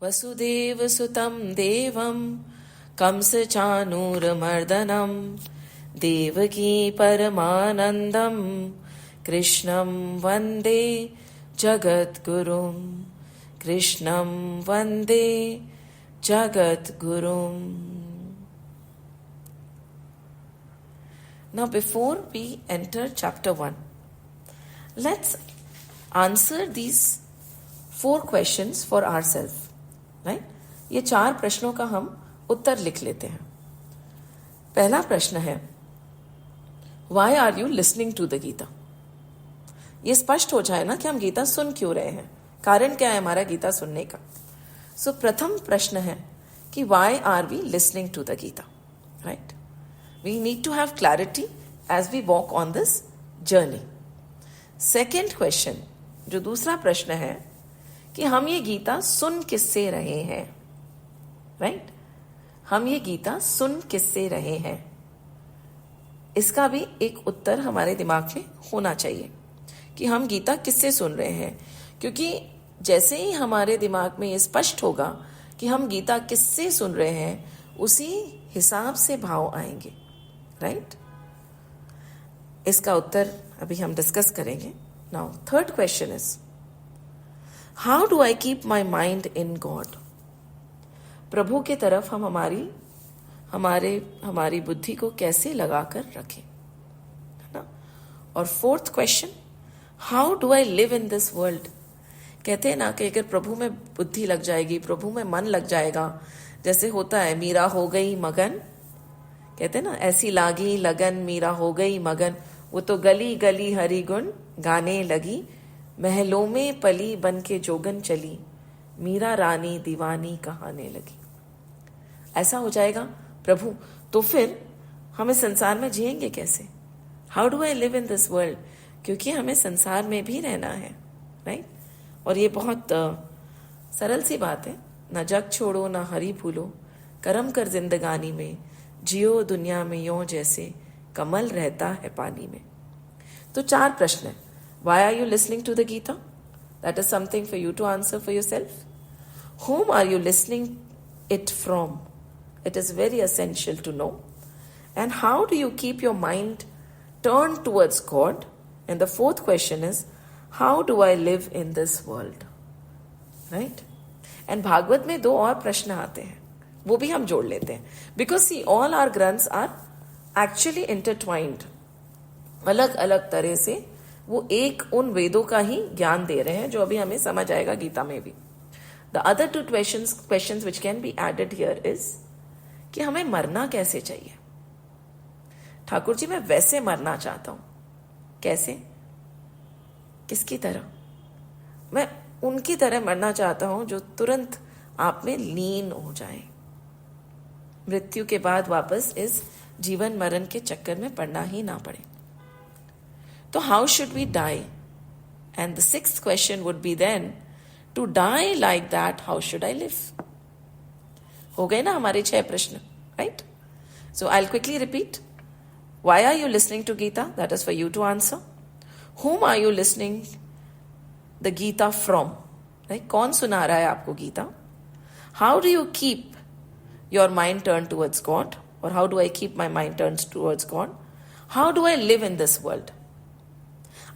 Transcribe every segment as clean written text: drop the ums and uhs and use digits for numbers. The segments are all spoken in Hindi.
वसुदेवसुतं देवं कंसचाणूरमर्दनं देवकी परमानन्दं कृष्णं वन्दे जगद्गुरुं कृष्णं वन्दे जगद्गुरुं. Now before we enter chapter 1, let's answer these 4 questions for ourselves. Right? ये 4 प्रश्नों का हम उत्तर लिख लेते हैं. पहला प्रश्न है, Why are you listening to the Gita? ये स्पष्ट हो जाए ना कि हम गीता सुन क्यों रहे हैं, कारण क्या है हमारा गीता सुनने का. सो प्रथम प्रश्न है कि Why are we listening to the Gita? Right? We need to have clarity as we walk on this journey. Second question, जो दूसरा प्रश्न है कि हम ये गीता सुन किससे रहे हैं. राइट? हम ये गीता सुन किससे रहे हैं, इसका भी एक उत्तर हमारे दिमाग में होना चाहिए कि हम गीता किससे सुन रहे हैं. क्योंकि जैसे ही हमारे दिमाग में ये स्पष्ट होगा कि हम गीता किससे सुन रहे हैं, उसी हिसाब से भाव आएंगे. राइट? इसका उत्तर अभी हम डिस्कस करेंगे. Now third question is, how do I keep my mind in God? प्रभु के तरफ हम हमारी बुद्धि को कैसे लगाकर रखें, है ना. और fourth question, how do I live in this world? कहते हैं ना कि अगर प्रभु में बुद्धि लग जाएगी, प्रभु में मन लग जाएगा, जैसे होता है मीरा हो गई मगन, कहते हैं ना, ऐसी लागी लगन मीरा हो गई मगन, वो तो गली गली हरि गुण गाने लगी, महलों में पली बन के जोगन चली, मीरा रानी दीवानी कहाने लगी. ऐसा हो जाएगा प्रभु, तो फिर हमें संसार में जिएंगे कैसे? How do I live in this world? क्योंकि हमें संसार में भी रहना है. राइट? और ये बहुत सरल सी बात है, ना जग छोड़ो ना हरि भूलो, कर्म कर जिंदगानी में, जियो दुनिया में यों जैसे कमल रहता है पानी में. तो 4 प्रश्न है. Why are you listening to the Gita? That is something for you to answer for yourself. Whom are you listening it from? It is very essential to know. And how do you keep your mind turned towards God? And the fourth question is, how do I live in this world? Right? And Bhagavat में 2 और प्रश्न आते हैं, वो भी हम जोड़ लेते हैं. Because see, all our grunts are actually intertwined. अलग अलग तरह से वो एक उन वेदों का ही ज्ञान दे रहे हैं, जो अभी हमें समझ आएगा गीता में भी. The other 2 questions which can be added here is कि हमें मरना कैसे चाहिए. ठाकुर जी, मैं वैसे मरना चाहता हूं. कैसे? किसकी तरह? मैं उनकी तरह मरना चाहता हूं जो तुरंत आप में लीन हो जाए, मृत्यु के बाद वापस इस जीवन मरण के चक्कर में पड़ना ही ना पड़े. तो how should we die? And the 6th question would be then, to die like that how should I live? हो गए ना हमारे 6 प्रश्न. Right? So I will quickly repeat. Why are you listening to Gita? That is for you to answer. Whom are you listening the Gita from? Right? कौन सुना रहा है आपको Gita? How do you keep your mind turned towards God? Or how do I keep my mind turned towards God? How do I live in this world?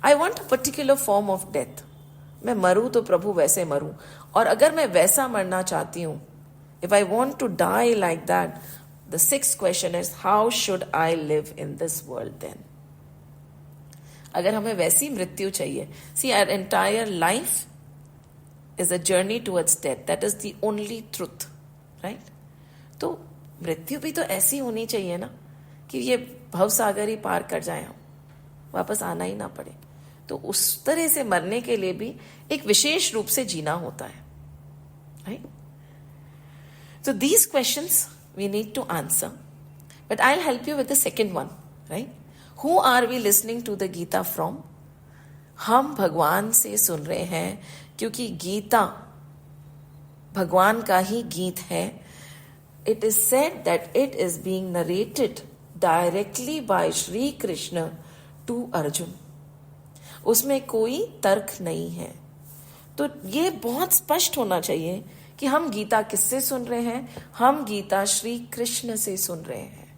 I want a particular form of death. मैं मरूं तो प्रभु वैसे मरूं. और अगर मैं वैसा मरना चाहती हूं, if I want to die like that, the 6th question is, how should I live in this world then? अगर हमें वैसी मृत्यु चाहिए, see, our entire life is a journey towards death. That is the only truth. Right? तो मृत्यु भी तो ऐसी होनी चाहिए ना कि ये भवसागर ही पार कर जाए, हम वापस आना ही ना पड़े. तो उस तरह से मरने के लिए भी एक विशेष रूप से जीना होता है. Right? So these questions we need to answer, but I'll help you with the second one. Right? Who are we listening to the Gita from? हम भगवान से सुन रहे हैं, क्योंकि गीता भगवान का ही गीत है. It is said that it is being narrated directly by Shri Krishna to Arjun. उसमें कोई तर्क नहीं है. तो ये बहुत स्पष्ट होना चाहिए कि हम गीता किससे सुन रहे हैं? हम गीता श्री कृष्ण से सुन रहे हैं,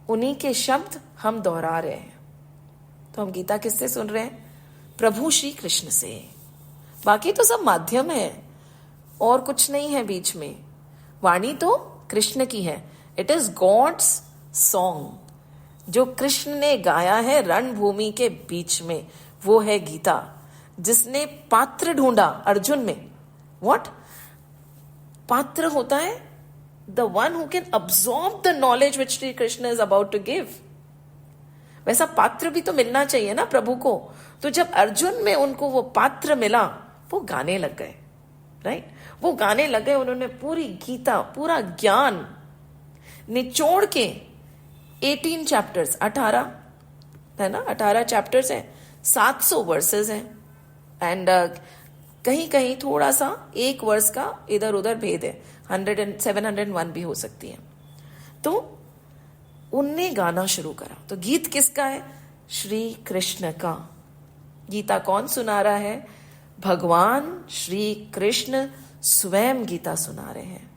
उन्हीं के शब्द हम दोहरा रहे हैं। तो हम गीता किससे सुन रहे हैं? प्रभु श्री कृष्ण से। बाकी तो सब माध्यम है और कुछ नहीं है बीच में। वाणी तो कृष्ण की है, इट इज गॉड्स सॉन्ग, जो कृष्ण ने गाया है रणभूमि के बीच में, वो है गीता। जिसने पात्र ढूंढा अर्जुन में, व्हाट पात्र होता है? The one who can absorb the knowledge which Shri Krishna is about to give. वैसा पात्र भी तो मिलना चाहिए ना प्रभु को। तो जब अर्जुन में उनको वो पात्र मिला, वो गाने लग गए, राइट? वो गाने लग गए, उन्होंने पूरी गीता, पूरा ज्ञान निचोड़ के 18 चैप्टर्स, 18 है ना, 18 चैप्टर्स है, 700 वर्सेस हैं, एंड कहीं कहीं थोड़ा सा एक वर्ष का इधर उधर भेद है, 701 भी हो सकती है। तो उनने गाना शुरू करा। तो गीत किसका है? श्री कृष्ण का। गीता कौन सुना रहा है? भगवान श्री कृष्ण स्वयं गीता सुना रहे हैं।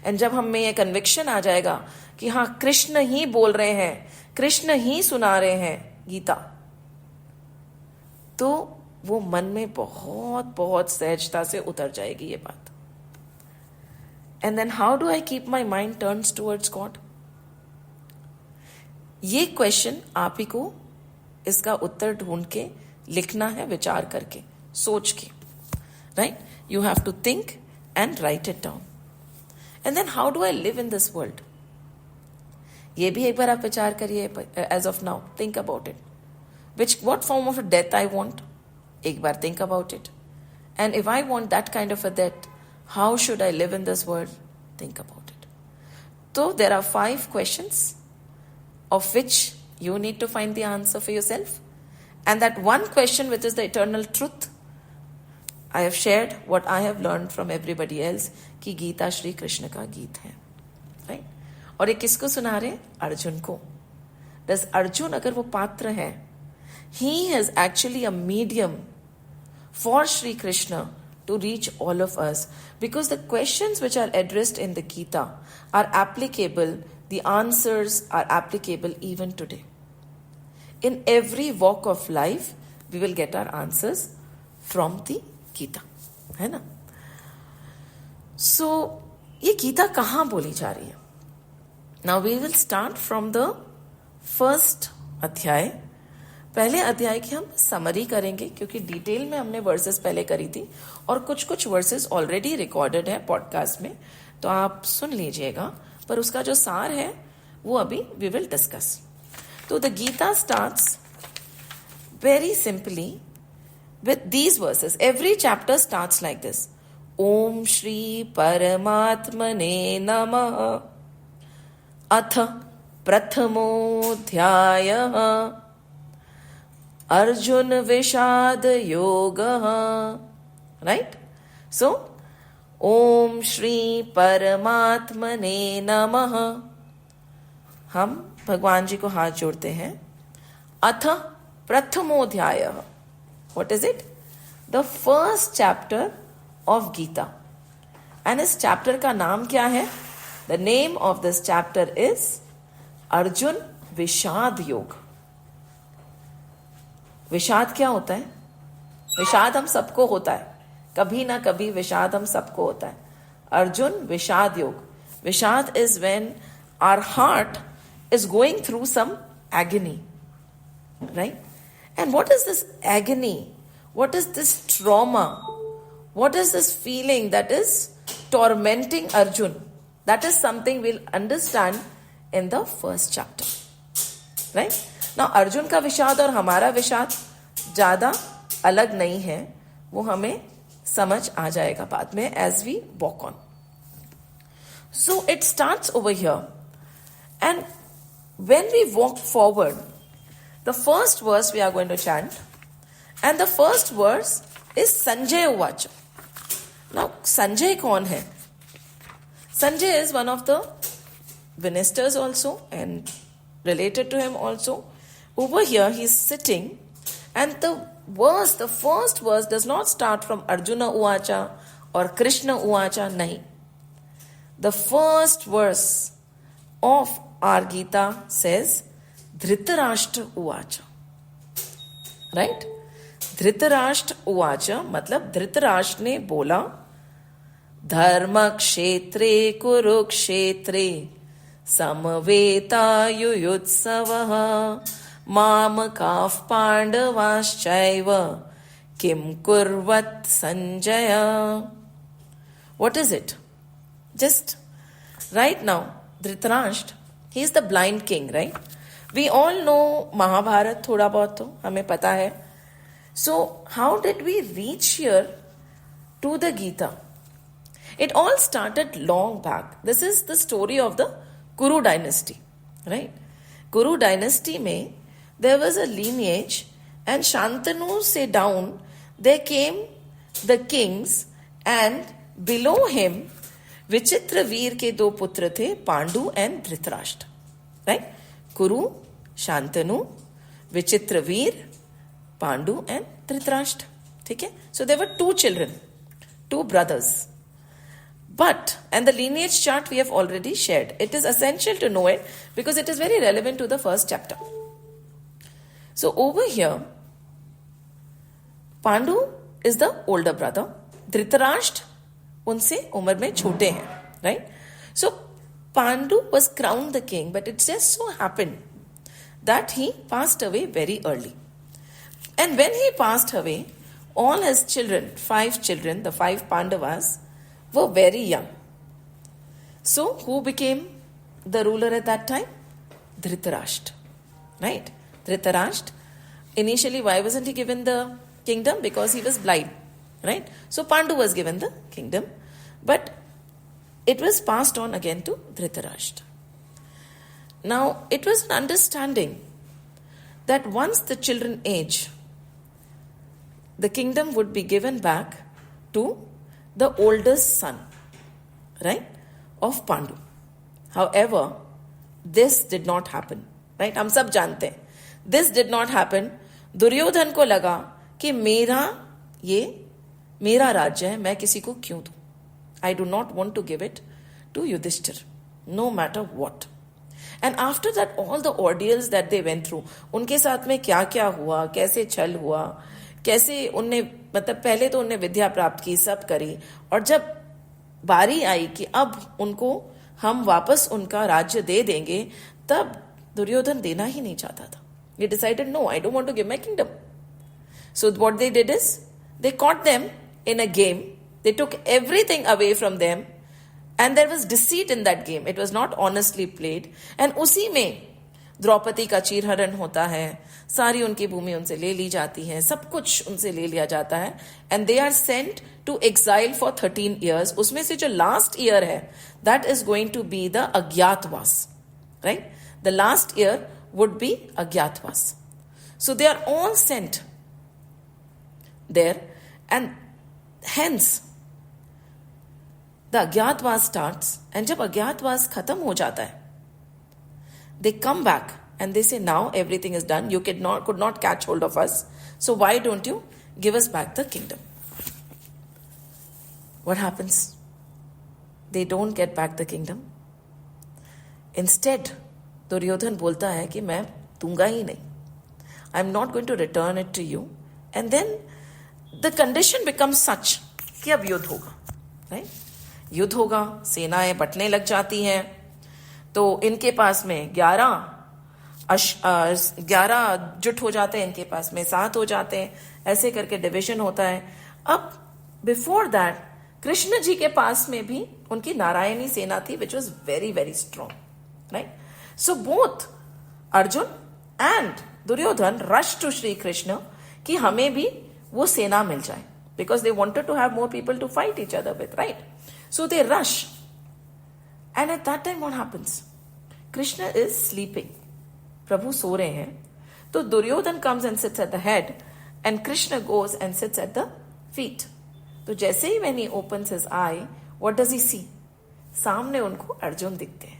एंड जब हम में ये कन्विक्शन आ जाएगा कि हाँ कृष्ण ही बोल रहे हैं, कृष्ण ही सुना रहे हैं गीता, तो वो मन में बहुत बहुत सहजता से उतर जाएगी ये बात। And then how do I keep my mind turns towards God? ये क्वेश्चन आप ही को इसका उत्तर ढूंढ के लिखना है, विचार करके, सोच के, right? You have to think and write it down. And then how do I live in this world? ये भी एक बार आप विचार करिए। As of now think about it, what form of a death I want? एक बार think about it. And if I want that kind of a death, how should I live in this world? Think about it. So there are 5 questions of which you need to find the answer for yourself. And that one question, which is the eternal truth, I have shared what I have learned from everybody else, कि गीता श्री कृष्ण का गीत है, right? और ये किसको सुना रहे? अर्जुन को। Does अर्जुन, अगर वो पात्र है, he is actually a medium for Sri Krishna to reach all of us, because the questions which are addressed in the Gita are applicable, the answers are applicable even today. In every walk of life, we will get our answers from the Gita, है ना? So, ये गीता कहाँ बोली जा रही है? Now we will start from the first अध्याय। पहले अध्याय की हम समरी करेंगे, क्योंकि डिटेल में हमने वर्सेस पहले करी थी और कुछ कुछ वर्सेस ऑलरेडी रिकॉर्डेड है पॉडकास्ट में, तो आप सुन लीजिएगा। पर उसका जो सार है वो अभी वी विल डिस्कस। तो the Gita starts very simply with these verses. Every chapter starts like this. Om Shri Paramatmane Namah Atha Prathamodhyayah Arjun Vishad Yoga. Right? So, Om Shri Paramatmane Namah. हम भगवान जी को हाथ जोड़ते हैं। अथ प्रथमोध्यायः. What is it? The first chapter of Gita. And इस chapter का नाम क्या है? The name of this chapter is Arjun विषाद योग. विषाद क्या होता है? विषाद हम सबको होता है, कभी ना कभी विषाद हम सबको होता है. अर्जुन विषाद योग. विषाद is when our heart is going through some agony, right? And what is this agony? What is this trauma? What is this feeling that is tormenting Arjun? That is something we'll understand in the first chapter. Right? Now, Arjun का विषाद और हमारा विषाद ज़्यादा अलग नहीं है, वो हमें समझ आ जाएगा बाद में as we walk on. So, it starts over here. And when we walk forward, the first verse we are going to chant, and the first verse is Sanjay Uvacha. Now, Sanjay kaun hai? Sanjay is one of the ministers also and related to him also. Over here, he is sitting, and the first verse does not start from Arjuna Uvacha और कृष्ण उवाचा नहीं. The first verse of our Gita says Dhritarashtra uvacha. Right? Dhritarashtra uvacha मतलब धृतराष्ट्र ने बोला, धर्म क्षेत्रे कुरुक्षेत्रे समवेतायुयुत्सवः मामकाः पांडवाश्चैव किम कुर्वत् Sanjay. What is it? Just right now, Dhritarashtra, he is the blind king, right? We all know Mahabharata thoda bahut to hame pata hai. So how did we reach here to the Gita? It all started long back. This is the story of the Kuru dynasty, right? Kuru dynasty mein there was a lineage, and Shantanu se down there came the kings, and below him विचित्र वीर के दो पुत्र थे, पांडु एंड धृतराष्ट्र. राइट? कुरु, शांतनु, विचित्र वीर, पांडु एंड धृतराष्ट्र. ठीक है? So there were 2 children, 2 brothers. But, and the lineage chart we have already shared. It is essential to know it because it is very relevant to the first chapter. So over here, Pandu is the older brother. Dhritarashtra उनसे उम्र में छोटे हैं. Right? So Pandu was crowned the king, but it just so happened that he passed away very early. And when he passed away, all his children, 5 children, the 5 Pandavas, were very young. So who became the ruler at that time? Dhritarashtra. Right? Dhritarashtra. Initially, why wasn't he given the kingdom? Because he was blind. Right? So Pandu was given the kingdom, but it was passed on again to Dhritarashtra. Now, it was an understanding that once the children age, the kingdom would be given back to the oldest son, right, of Pandu. However, this did not happen. Right? हम सब जानते हैं. This did not happen. Duryodhan को लगा कि मेरा राज्य है, मैं किसी को क्यों दूं? I do not want to give it to Yudhishthir, no matter what. And after that, all the ordeals that they went through, उनके साथ में क्या क्या हुआ, कैसे छल हुआ, कैसे उनने, मतलब पहले तो उनने विद्या प्राप्त की, सब करी, और जब बारी आई कि अब उनको हम वापस उनका राज्य दे देंगे, तब दुर्योधन देना ही नहीं चाहता था. He decided, no, I don't want to give my kingdom. So what they did is, they caught them in a game. They took everything away from them, and there was deceit in that game. It was not honestly played. And उसी में द्रौपदी का चीरहरण होता है, सारी उनकी भूमि उनसे ले ली जाती है, सब कुछ उनसे ले लिया जाता है, and they are sent to exile for 13 years. उसमें से जो last year है, that is going to be the अज्ञातवास. Right? The last year would be अज्ञातवास. So they are all sent there, and hence the अज्ञातवास starts, and जब अज्ञातवास खत्म हो जाता है, they come back and they say, now everything is done, you could not catch hold of us, so why don't you give us back the kingdom? What happens? They don't get back the kingdom. Instead, Duryodhan बोलता है कि मैं दूंगा ही नहीं, I am not going to return it to you. And then the condition becomes such कि अब युद्ध होगा. Right? युद्ध होगा, सेनाएं बटने लग जाती हैं, तो इनके पास में 11 जुट हो जाते हैं, इनके पास में 7 हो जाते हैं, ऐसे करके डिविजन होता है. अब बिफोर दैट कृष्ण जी के पास में भी उनकी नारायणी सेना थी, which was very very strong. Right? So both Arjun and Duryodhan rush to Shri Krishna कि हमें भी वो सेना मिल जाए, because they wanted to have more people to fight each other with, right? So they rush. And at that time what happens? Krishna is sleeping. Prabhu सो रहे हैं. तो Duryodhan comes and sits at the head, and Krishna goes and sits at the feet. तो जैसे ही when he opens his eye, what does he see? सामने उनको अर्जुन दिखते हैं.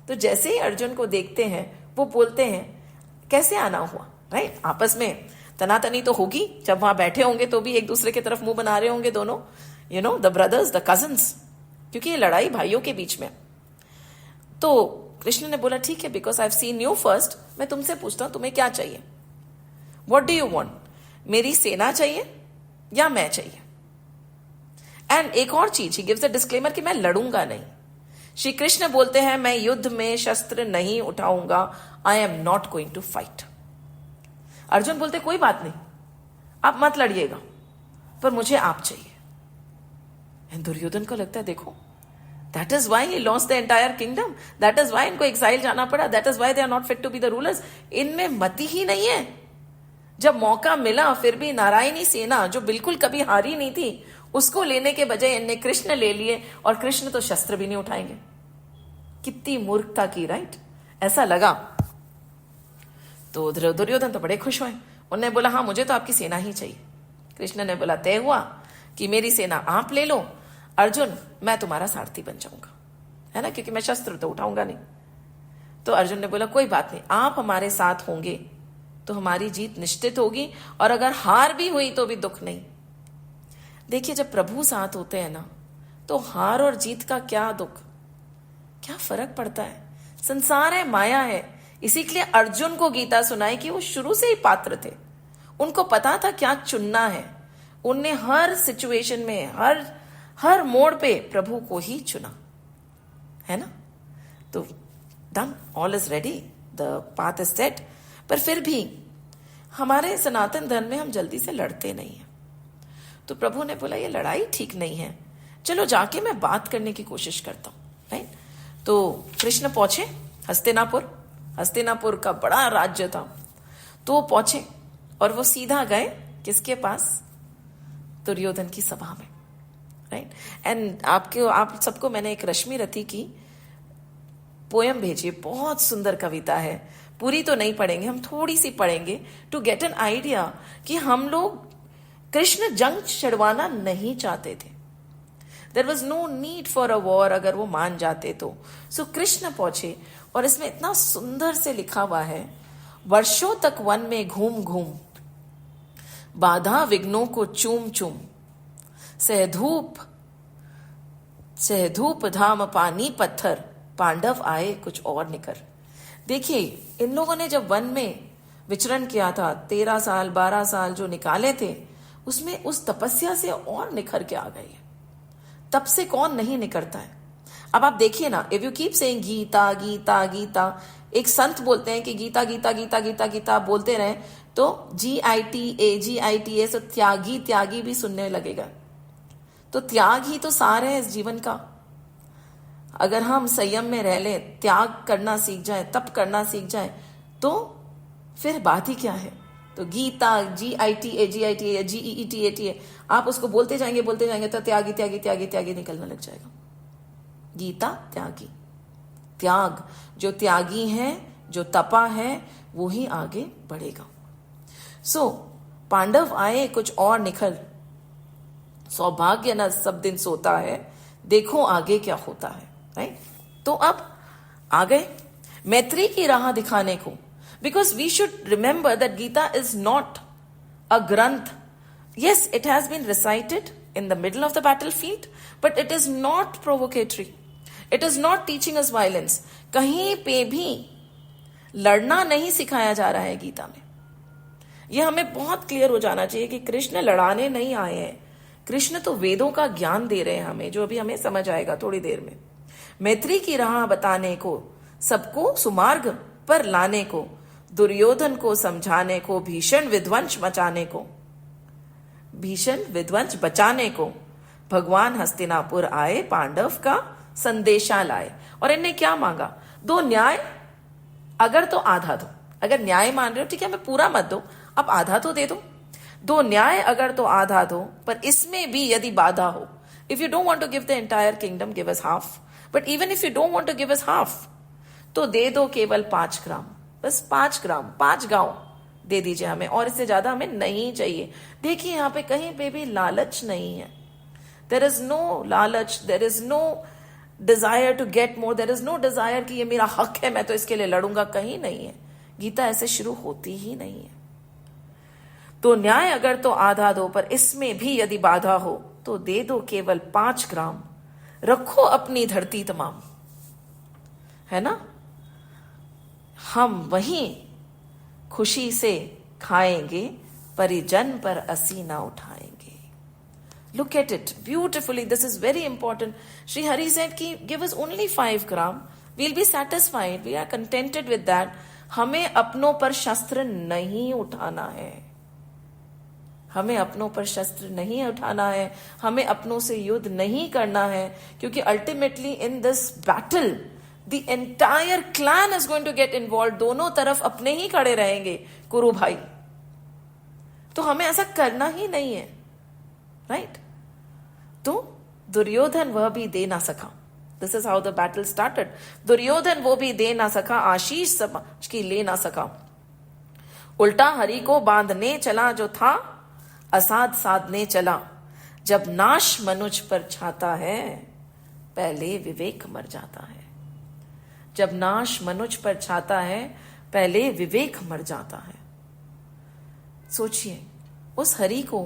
तो जैसे ही अर्जुन को देखते हैं, वो बोलते हैं कैसे आना हुआ. राइट? आपस में तनातनी तो होगी, जब वहां बैठे होंगे तो भी एक दूसरे की तरफ मुंह बना रहे होंगे दोनों, you know, the brothers, the cousins, क्योंकि ये लड़ाई भाइयों के बीच में। तो कृष्ण ने बोला ठीक है, because I have seen you first, मैं तुमसे पूछता हूं तुम्हें क्या चाहिए, व्हाट डू यू वांट, मेरी सेना चाहिए या मैं चाहिए। एंड एक और चीज, ही गिव्स अ डिस्क्लेमर कि मैं लड़ूंगा नहीं। श्री कृष्ण बोलते हैं मैं युद्ध में शस्त्र नहीं उठाऊंगा, I am not going to fight. Arjun बोलते कोई बात नहीं, आप मत लड़िएगा, पर मुझे आप चाहिए। एंड दुर्योधन को लगता है देखो, that is why he lost the entire kingdom, that is why इनको एक्साइल जाना पड़ा, that is why they are not fit to be the rulers. इनमें मति ही नहीं है। जब मौका मिला फिर भी नारायणी सेना जो बिल्कुल कभी हारी नहीं थी, उसको लेने के बजाय इनने कृष्ण ले लिए, और कृष्ण तो शस्त्र भी नहीं उठाएंगे। कितनी मूर्खता की, राइट, ऐसा लगा। तो दुर्योधन तो बड़े खुश हुए, उन्होंने बोला हाँ मुझे तो आपकी सेना ही चाहिए। कृष्ण ने बोला तय हुआ कि मेरी सेना आप ले लो, अर्जुन मैं तुम्हारा सारथी बन जाऊंगा, है ना, क्योंकि मैं शस्त्र तो उठाऊंगा नहीं। तो अर्जुन ने बोला कोई बात नहीं, आप हमारे साथ होंगे तो हमारी जीत निश्चित होगी, और अगर हार भी हुई तो भी दुख नहीं। देखिए जब प्रभु साथ होते हैं ना, तो हार और जीत का क्या दुख, क्या फर्क पड़ता है। संसार है, माया है। इसी के लिए अर्जुन को गीता सुनाई कि वो शुरू से ही पात्र थे, उनको पता था क्या चुनना है। उनने हर सिचुएशन में, हर मोड़ पे प्रभु को ही चुना, है ना। तो done, all is ready, the path is set. पर फिर भी हमारे सनातन धर्म में हम जल्दी से लड़ते नहीं हैं। तो प्रभु ने बोला ये लड़ाई ठीक नहीं है, चलो जाके मैं बात करने की कोशिश करता हूं, राइट। तो कृष्ण पहुंचे हस्तिनापुर, हस्तिनापुर का बड़ा राज्य था। तो वो पहुंचे और वो सीधा गए किसके पास, दुर्योधन की सभा में, राइट। एंड आप सबको मैंने एक रश्मि रथी की पोयम भेजी, बहुत सुंदर कविता है, पूरी तो नहीं पढ़ेंगे, हम थोड़ी सी पढ़ेंगे टू गेट एन आइडिया कि हम लोग कृष्ण जंग छिड़वाना नहीं चाहते थे। There was no need for a war, अगर वो मान जाते तो। सो कृष्ण पहुंचे, और इसमें इतना सुंदर से लिखा हुआ है, वर्षों तक वन में घूम घूम, बाधा विघ्नों को चूम चूम, सहधूप धाम पानी पत्थर, पांडव आए कुछ और निकर। देखिए इन लोगों ने जब वन में विचरण किया था, 13 साल 12 साल जो निकाले थे, उसमें उस तपस्या से और निखर के आ गई है। तब से कौन नहीं निकलता है। अब आप देखिए ना, if you keep saying Gita Gita Gita, एक संत बोलते हैं कि गीता गीता गीता गीता गीता बोलते रहे तो GITA से त्यागी त्यागी भी सुनने लगेगा। तो त्याग ही तो सार है इस जीवन का। अगर हम संयम में रह लें, त्याग करना सीख जाए, तप करना सीख जाए, तो फिर बात ही क्या है। तो गीता GITA GEETA आप उसको बोलते जाएंगे तो त्यागी त्यागी त्यागी त्यागी निकलने लग जाएगा। गीता त्यागी, त्याग, जो त्यागी है, जो तपा है, वो ही आगे बढ़ेगा। सो पांडव आए कुछ और निखल, सौभाग्य न सब दिन सोता है, देखो आगे क्या होता है, राइट। तो अब आ गए मैत्री की राह दिखाने को, because we should remember that Gita is not a granth. Yes, it has been recited in the middle of the battlefield, but it is not provocatory. It is not teaching us violence. कहीं पे भी लड़ना नहीं सिखाया जा रहा है गीता में। यह हमें बहुत क्लियर हो जाना चाहिए कि कृष्ण लड़ाने नहीं आए हैं, कृष्ण तो वेदों का ज्ञान दे रहे हैं हमें, जो अभी हमें समझ आएगा थोड़ी देर में। मैत्री की राह बताने को, सबको सुमार्ग पर लाने को, दुर्योधन को समझाने को, भीषण विध्वंस बचाने को भगवान हस्तिनापुर आए, पांडव का संदेशा लाए। और इन्हें क्या मांगा, दो न्याय, अगर तो आधा दो। अगर न्याय मान रहे हो ठीक है, हमें पूरा मत दो, अब आधा तो दे दो। दो न्याय अगर तो आधा दो, पर इसमें भी यदि बाधा हो, if you don't want to give the entire kingdom, give us half. But even if you don't want to give us half, तो दे दो केवल 5 ग्राम, बस 5 ग्राम, 5 गांव दे दीजिए हमें, और इससे ज्यादा हमें नहीं चाहिए। देखिए यहाँ पे कहीं पे भी लालच नहीं है। देयर इज नो लालच, there is no desire to get more, there is no desire कि ये मेरा हक है मैं तो इसके लिए लड़ूंगा, कहीं नहीं है। गीता ऐसे शुरू होती ही नहीं है। तो न्याय अगर तो आधा दो, पर इसमें भी यदि बाधा हो तो दे दो केवल 5 ग्राम, रखो अपनी धरती तमाम। है ना, हम वहीं खुशी से खाएंगे, परिजन पर असीना उठाएंगे। Look at it beautifully. This is very important. Sri Hari said कि give us only 5 gram. We'll be satisfied. We are contented with that. हमें अपनों पर शस्त्र नहीं उठाना है, हमें अपनों पर शस्त्र नहीं उठाना है, हमें अपनों से युद्ध नहीं करना है, क्योंकि ultimately in this battle the entire clan is going to get involve. दोनों तरफ अपने ही खड़े रहेंगे कुरु भाई, तो हमें ऐसा करना ही नहीं है, राइट? तो दुर्योधन वह भी दे ना सका। This is how the battle started. Duryodhan वो भी दे ना सका, आशीष समझ की ले ना सका, उल्टा हरि को बांधने चला जो था, असाध साधने चला। जब नाश मनुज पर छाता है, पहले विवेक मर जाता है। जब नाश मनुज पर छाता है, पहले विवेक मर जाता है। सोचिए, उस हरि को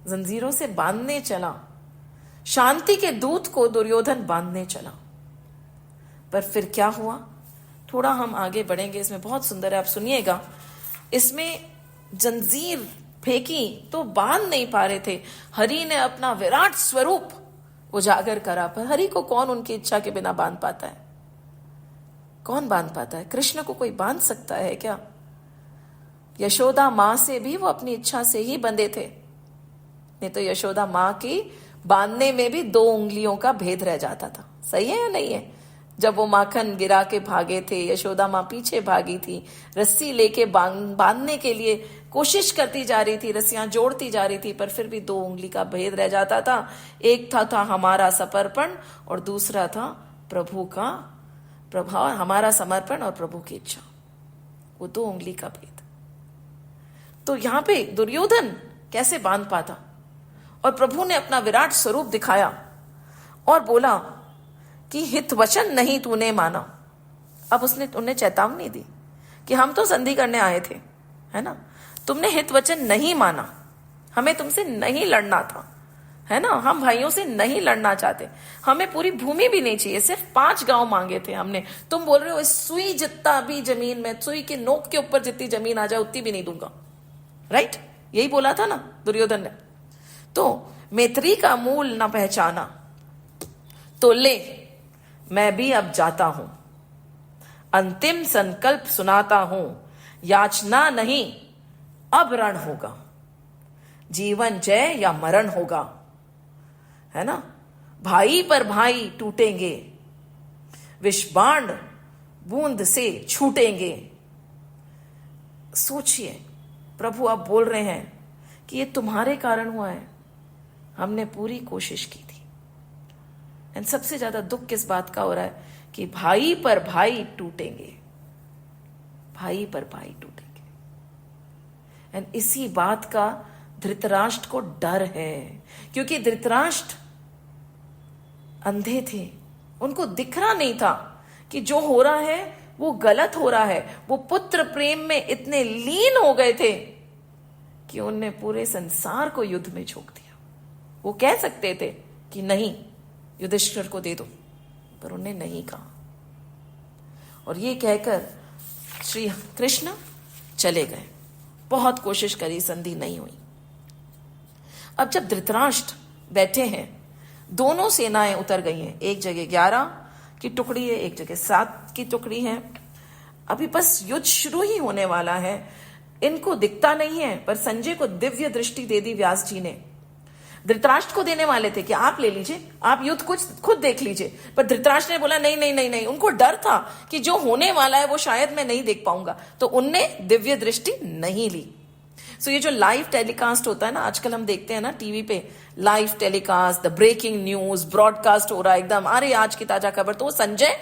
जंजीरों से बांधने चला, शांति के दूत को दुर्योधन बांधने चला, पर फिर क्या हुआ? थोड़ा हम आगे बढ़ेंगे, इसमें बहुत सुंदर है, आप सुनिएगा। इसमें जंजीर फेंकी तो बांध नहीं पा रहे थे। हरि ने अपना विराट स्वरूप उजागर करा, पर हरि को कौन उनकी इच्छा के बिना बांध पाता है? कौन बांध पाता है? कृष्ण को कोई बांध सकता है क्या? यशोदा मां से भी वो अपनी इच्छा से ही बंधे थे, नहीं तो यशोदा मां की बांधने में भी 2 उंगलियों का भेद रह जाता था। सही है या नहीं है? जब वो माखन गिरा के भागे थे, यशोदा मां पीछे भागी थी, रस्सी लेके बांधने के लिए कोशिश करती जा रही थी, रस्सियां जोड़ती जा रही थी, पर फिर भी 2 उंगली का भेद रह जाता था। एक था हमारा समर्पण और दूसरा था प्रभु का प्रभाव, हमारा समर्पण और प्रभु की इच्छा, वो 2 उंगली का भेद। तो यहां पे दुर्योधन कैसे बांध पाता? और प्रभु ने अपना विराट स्वरूप दिखाया और बोला कि हित वचन नहीं तूने माना। अब उन्हें चेतावनी दी कि हम तो संधि करने आए थे, है ना, तुमने हित वचन नहीं माना, हमें तुमसे नहीं लड़ना था, है ना, हम भाइयों से नहीं लड़ना चाहते, हमें पूरी भूमि भी नहीं चाहिए, सिर्फ 5 गांव मांगे थे हमने। तुम बोल रहे हो इस सुई जितना भी जमीन में, सुई के नोक के ऊपर जितनी जमीन आ जाए उतनी भी नहीं दूंगा, राइट? यही बोला था ना दुर्योधन ने। तो मैत्री का मूल न पहचाना, तो ले मैं भी अब जाता हूं, अंतिम संकल्प सुनाता हूं, याचना नहीं अब रण होगा, जीवन जय या मरण होगा, है ना, भाई पर भाई टूटेंगे, विषबाण बूंद से छूटेंगे। सोचिए, प्रभु आप बोल रहे हैं कि ये तुम्हारे कारण हुआ है, हमने पूरी कोशिश की थी। एंड सबसे ज्यादा दुख किस बात का हो रहा है कि भाई पर भाई टूटेंगे, भाई पर भाई टूटेंगे। एंड इसी बात का धृतराष्ट्र को डर है, क्योंकि धृतराष्ट्र अंधे थे, उनको दिख रहा नहीं था कि जो हो रहा है वो गलत हो रहा है। वो पुत्र प्रेम में इतने लीन हो गए थे कि उनने पूरे संसार को युद्ध में झोंक दिया। वो कह सकते थे कि नहीं, युधिष्ठिर को दे दो, पर उन्हें नहीं कहा, और ये कहकर श्री कृष्ण चले गए। बहुत कोशिश करी, संधि नहीं हुई। अब जब धृतराष्ट्र बैठे हैं, दोनों सेनाएं उतर गई हैं, एक जगह 11 की टुकड़ी है, एक जगह 7 की टुकड़ी है। अभी बस युद्ध शुरू ही होने वाला है, इनको दिखता नहीं है, पर संजय को दिव्य दृष्टि दे दी व्यास जी ने। धृतराष्ट्र को देने वाले थे कि आप ले लीजिए, आप युद्ध कुछ खुद देख लीजिए, पर धृतराष्ट्र ने बोला नहीं नहीं नहीं नहीं। उनको डर था कि जो होने वाला है वो शायद मैं नहीं देख पाऊंगा, तो उनने दिव्य दृष्टि नहीं ली। सो ये जो लाइव टेलीकास्ट होता है ना, आजकल हम देखते हैं ना टीवी पे live telecast, the breaking news broadcast हो रहा है एकदम, अरे आज की ताजा खबर, तो वो संजय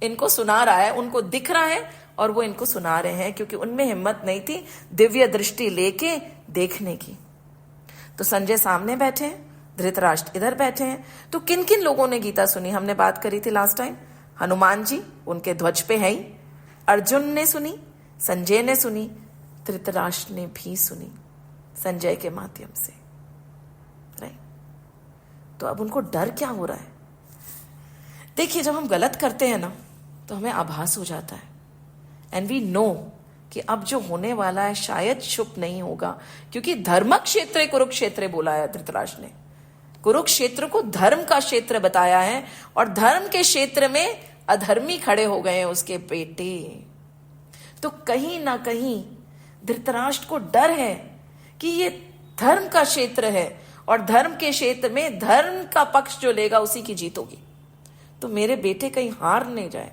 इनको सुना रहा है, उनको दिख रहा है और वो इनको सुना रहे हैं, क्योंकि उनमें हिम्मत नहीं थी दिव्य दृष्टि लेके देखने की। तो संजय सामने बैठे हैं, धृतराष्ट्र इधर बैठे हैं। तो किन किन लोगों ने गीता सुनी? हमने बात करी थी लास्ट टाइम। हनुमान जी उनके ध्वज पे है ही, अर्जुन ने सुनी, संजय ने सुनी, धृतराष्ट्र ने भी सुनी संजय के माध्यम से, राइट? तो अब उनको डर क्या हो रहा है? देखिए, जब हम गलत करते हैं ना तो हमें आभास हो जाता है, एंड वी नो कि अब जो होने वाला है शायद शुभ नहीं होगा, क्योंकि धर्म क्षेत्र कुरुक्षेत्र बोला है धृतराष्ट्र ने। कुरुक्षेत्र को धर्म का क्षेत्र बताया है, और धर्म के क्षेत्र में अधर्मी खड़े हो गए हैं उसके बेटे। तो कहीं ना कहीं धृतराष्ट्र को डर है कि ये धर्म का क्षेत्र है, और धर्म के क्षेत्र में धर्म का पक्ष जो लेगा उसी की जीत होगी। तो मेरे बेटे कहीं हार नहीं जाए।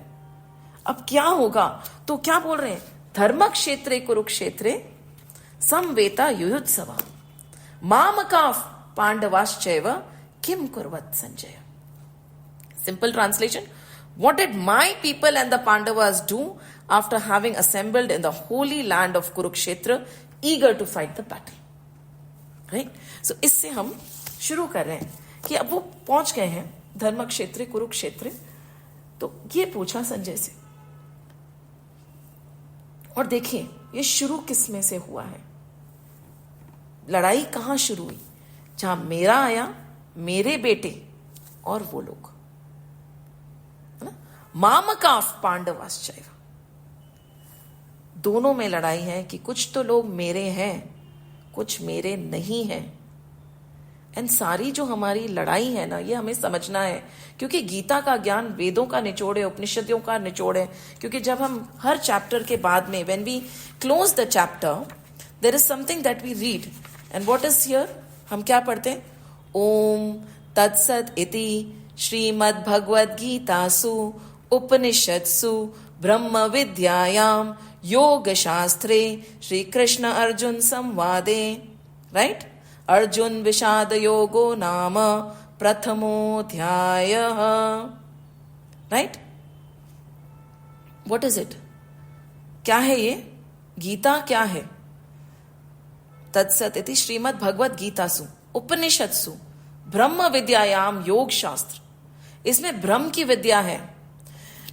अब क्या होगा? तो क्या बोल रहे हैं? धर्म क्षेत्रे कुरुक्षेत्रे समवेता युयुत्सवा मामका पांडवाश्चैव किम कुर्वत Sanjay. Simple translation: what did my people and the Pandavas do after having assembled in the holy land of Kurukshetra, eager to fight the battle? Right? So इससे हम शुरू कर रहे हैं कि अब वो पहुंच गए हैं धर्म क्षेत्र कुरुक्षेत्र। तो ये पूछा संजय से, और देखिए ये शुरू किस में से हुआ है? लड़ाई कहां शुरू हुई? जहां मेरा आया, मेरे बेटे और वो लोग, है ना? मामकाफ पांडवाश्चैव, दोनों में लड़ाई है कि कुछ तो लोग मेरे हैं, कुछ मेरे नहीं हैं। एंड सारी जो हमारी लड़ाई है ना, ये हमें समझना है, क्योंकि गीता का ज्ञान वेदों का निचोड़ है, उपनिषदों का निचोड़ है। क्योंकि जब हम हर चैप्टर के बाद में, when we close the chapter, there is something that we read, and what is here? हम क्या पढ़ते हैं? ओम तत्सत इति श्रीमद् भगवद गीतासु उपनिषत्सु ब्रह्म विद्यायाम योग शास्त्रे श्री कृष्ण अर्जुन संवादे। राइट? अर्जुन विषाद योगो नाम प्रथमोऽध्यायः। राइट? What is it? क्या है ये? गीता क्या है? तत्सत इति श्रीमद् भगवद गीतासु उपनिषत्सु ब्रह्म विद्यायाम योग शास्त्र। इसमें ब्रह्म की विद्या है।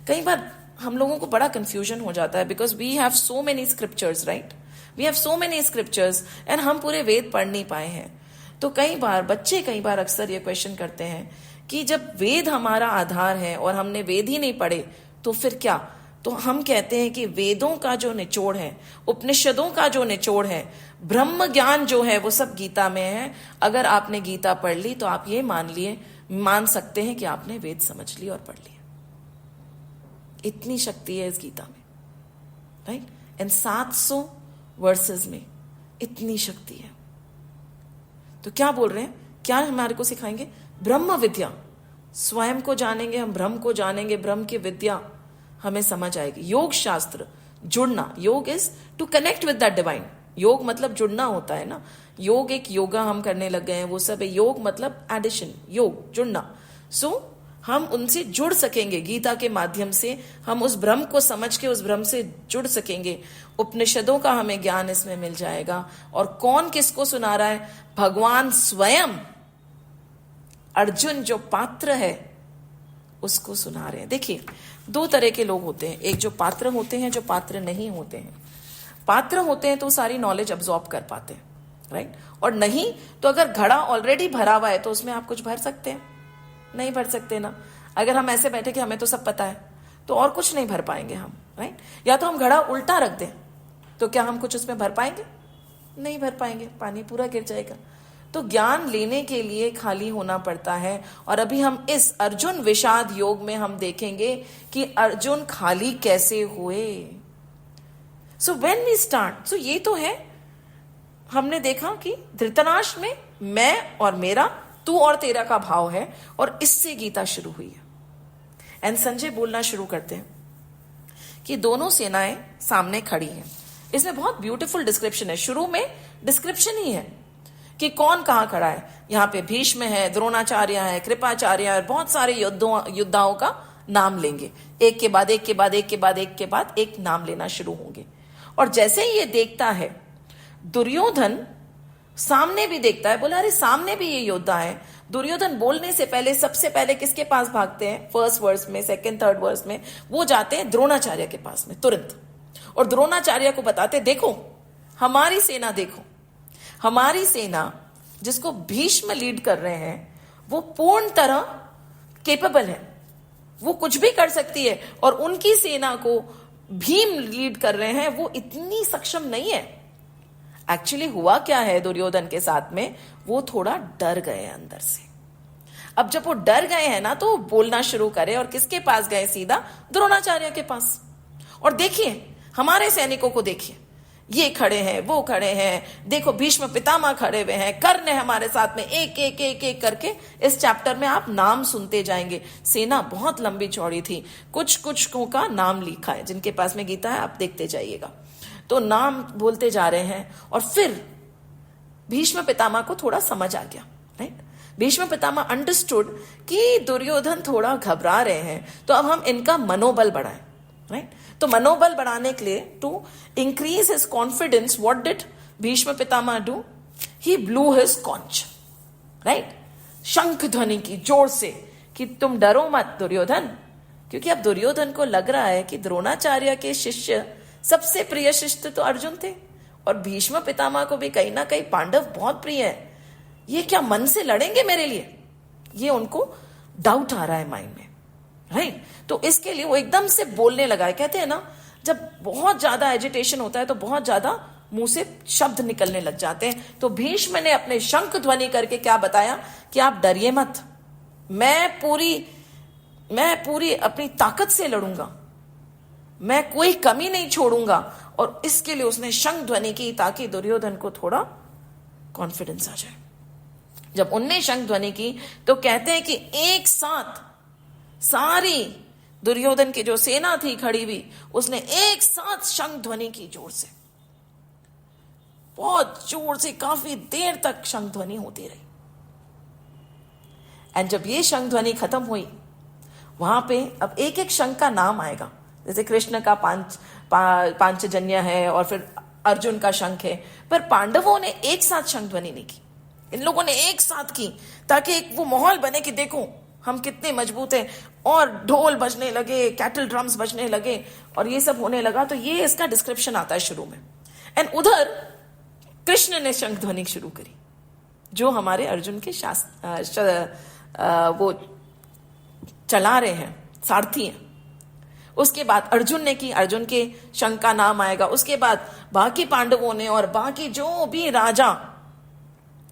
कई बार हम लोगों को बड़ा कंफ्यूजन हो जाता है, because we have so many scriptures, right? We have so many scriptures, and हम पूरे वेद पढ़ नहीं पाए हैं। तो कई बार बच्चे अक्सर ये क्वेश्चन करते हैं कि जब वेद हमारा आधार है और हमने वेद ही नहीं पढ़े तो फिर क्या? तो हम कहते हैं कि वेदों का जो निचोड़ है, उपनिषदों का जो निचोड़ है, ब्रह्म ज्ञान जो है, वो सब गीता में है। अगर आपने गीता पढ़ ली तो आप ये मान सकते हैं कि आपने वेद समझ ली और पढ़ लिया। इतनी शक्ति है इस गीता में, राइट? एंड 700 वर्सेस में इतनी शक्ति है। तो क्या बोल रहे हैं? क्या हमारे को सिखाएंगे? ब्रह्म विद्या। स्वयं को जानेंगे हम, ब्रह्म को जानेंगे, ब्रह्म की विद्या हमें समझ आएगी। योग शास्त्र, जुड़ना। Yoga is to connect with that divine. Yoga मतलब जुड़ना होता है ना। योग एक योगा हम करने लग गए हैं, वो सब है। योग मतलब एडिशन, योग जुड़ना। सो हम उनसे जुड़ सकेंगे गीता के माध्यम से। हम उस ब्रह्म को समझ के उस ब्रह्म से जुड़ सकेंगे। उपनिषदों का हमें ज्ञान इसमें मिल जाएगा। और कौन किसको सुना रहा है? भगवान स्वयं अर्जुन जो पात्र है उसको सुना रहे हैं। देखिए, 2 तरह के लोग होते हैं। एक जो पात्र होते हैं, जो पात्र नहीं होते हैं। पात्र होते हैं तो सारी नॉलेज अब्सॉर्ब कर पाते हैं, राइट? और नहीं तो अगर घड़ा ऑलरेडी भरा हुआ है तो उसमें आप कुछ भर सकते हैं? नहीं भर सकते ना। अगर हम ऐसे बैठे कि हमें तो सब पता है तो और कुछ नहीं भर पाएंगे हम, राइट? या तो हम घड़ा उल्टा रख दें तो क्या हम कुछ उसमें भर पाएंगे? नहीं भर पाएंगे, पानी पूरा गिर जाएगा। तो ज्ञान लेने के लिए खाली होना पड़ता है। और अभी हम इस अर्जुन विषाद योग में हम देखेंगे कि अर्जुन खाली कैसे हुए। सो व्हेन वी स्टार्ट, सो ये तो है, हमने देखा कि धृतराष्ट्र में मैं और मेरा, तू और तेरा का भाव है, और इससे गीता शुरू हुई है। एंड संजय बोलना शुरू करते हैं कि दोनों सेनाएं सामने खड़ी हैं। इसमें बहुत ब्यूटीफुल डिस्क्रिप्शन है। शुरू में डिस्क्रिप्शन ही है कि कौन कहां खड़ा है। यहाँ पे भीष्म है, द्रोणाचार्य है, कृपाचार्य है, और बहुत सारे योद्धाओं का नाम लेंगे। एक के बाद एक के बाद एक के बाद एक के बाद एक नाम लेना शुरू होंगे। और जैसे ही ये देखता है, दुर्योधन सामने भी देखता है, बोला अरे सामने भी ये योद्धा है। दुर्योधन बोलने से पहले सबसे पहले किसके पास भागते हैं? फर्स्ट वर्स में, सेकंड थर्ड वर्स में वो जाते हैं द्रोणाचार्य के पास में तुरंत। और द्रोणाचार्य को बताते, देखो हमारी सेना, देखो हमारी सेना जिसको भीष्म लीड कर रहे हैं, वो पूर्ण तरह केपेबल है, वो कुछ भी कर सकती है, और उनकी सेना को भीम लीड कर रहे हैं, वो इतनी सक्षम नहीं है। एक्चुअली हुआ क्या है दुर्योधन के साथ में, वो थोड़ा डर गए अंदर से। अब जब वो डर गए हैं ना, तो वो बोलना शुरू करे, और किसके पास गए? सीधा द्रोणाचार्य के पास। और देखिए हमारे सैनिकों को देखिए, ये खड़े हैं, वो खड़े हैं, देखो भीष्म पितामह खड़े हुए हैं, कर्ण है हमारे साथ में, एक एक एक एक करके इस चैप्टर में आप नाम सुनते जाएंगे। सेना बहुत लंबी चौड़ी थी, कुछ कुछ का नाम लिखा है, जिनके पास में गीता है आप देखते जाइएगा, तो नाम बोलते जा रहे हैं। और फिर भीष्म पितामह को थोड़ा समझ आ गया, राइट? भीष्म पितामह अंडरस्टूड कि दुर्योधन थोड़ा घबरा रहे हैं, तो अब हम इनका मनोबल बढ़ाएं, राइट? तो मनोबल बढ़ाने के लिए, to increase his confidence, what did Bhishma Pitamah do? He blew his conch, right? शंख ध्वनि की जोर से कि तुम डरो मत दुर्योधन, क्योंकि अब दुर्योधन को लग रहा है कि द्रोणाचार्य के शिष्य, सबसे प्रिय शिष्य तो अर्जुन थे, और भीष्म पितामह को भी कहीं ना कहीं पांडव बहुत प्रिय है। ये क्या मन से लड़ेंगे मेरे लिए? ये उनको डाउट आ रहा है माइंड में, राइट? तो इसके लिए वो एकदम से बोलने लगा है। कहते हैं ना, जब बहुत ज्यादा एजिटेशन होता है तो बहुत ज्यादा मुंह से शब्द निकलने लग जाते हैं। तो भीष्म ने अपने शंख ध्वनि करके क्या बताया कि आप डरिए मत, मैं पूरी अपनी ताकत से लड़ूंगा, मैं कोई कमी नहीं छोड़ूंगा। और इसके लिए उसने शंख ध्वनि की ताकि दुर्योधन को थोड़ा कॉन्फिडेंस आ जाए। जब उनने शंख ध्वनि की तो कहते हैं कि एक साथ सारी दुर्योधन की जो सेना थी खड़ी हुई, उसने एक साथ शंख ध्वनि की जोर से, बहुत जोर से, काफी देर तक शंख ध्वनि होती रही। एंड जब ये शंख ध्वनि खत्म हुई, वहां पे अब एक एक शंख का नाम आएगा। जैसे कृष्ण का पांचजन्य है, और फिर अर्जुन का शंख है, पर पांडवों ने एक साथ शंख ध्वनि नहीं की, इन लोगों ने एक साथ की, ताकि एक वो माहौल बने कि देखो हम कितने मजबूत हैं। और ढोल बजने लगे, कैटल ड्रम्स बजने लगे, और ये सब होने लगा। तो ये इसका डिस्क्रिप्शन आता है शुरू में। एंड उधर कृष्ण ने शंख ध्वनि शुरू करी, जो हमारे अर्जुन के वो चला रहे हैं, सारथी हैं। उसके बाद अर्जुन ने की, अर्जुन के शंख का नाम आएगा। उसके बाद बाकी पांडवों ने और बाकी जो भी राजा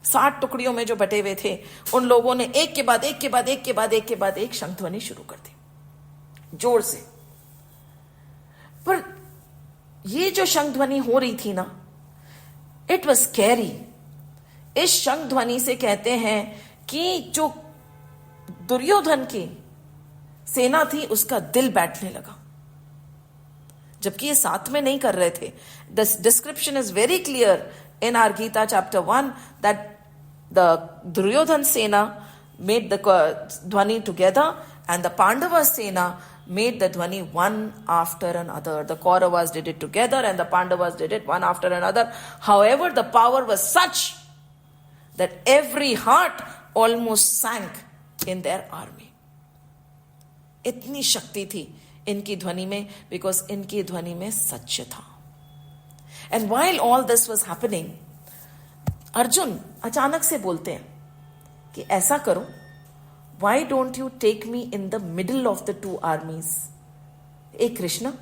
60 टुकड़ियों में जो बटे हुए थे, उन लोगों ने एक के बाद एक के बाद एक के बाद एक के बाद एक शंख ध्वनि शुरू कर दी जोर से। पर ये जो शंख ध्वनि हो रही थी ना, इट वाज स्कैरी। इस शंख ध्वनि से कहते हैं कि जो दुर्योधन की सेना थी उसका दिल बैठने लगा, जबकि ये साथ में नहीं कर रहे थे। The description is very clear in our Gita chapter 1 that the Duryodhan Sena made the Dhwani together, and the Pandava Sena made the Dhwani one after another. The Kauravas did it together and the Pandavas did it one after another. However, the power was such that every heart almost sank in their army. इतनी शक्ति थी इनकी ध्वनि में, because इनकी ध्वनि में सत्य था। And while all this was happening, Arjun अचानक से बोलते हैं कि ऐसा करो, why don't you take me in the middle of the two armies? ए कृष्ण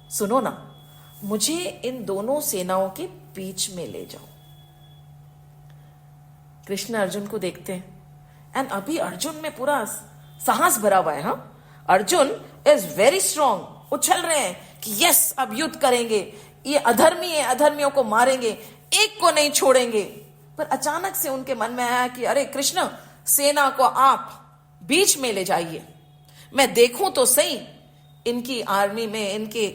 सुनो ना, मुझे इन दोनों सेनाओं के बीच में ले जाओ। कृष्ण अर्जुन को देखते हैं, एंड अभी अर्जुन में पूरा साहस भरा हुआ है। हाँ, अर्जुन इज वेरी स्ट्रॉन्ग, उछल रहे हैं कि यस अब युद्ध करेंगे, ये अधर्मी है, अधर्मियों को मारेंगे, एक को नहीं छोड़ेंगे। पर अचानक से उनके मन में आया कि अरे कृष्ण, सेना को आप बीच में ले जाइए, मैं देखूं तो सही इनकी आर्मी में इनके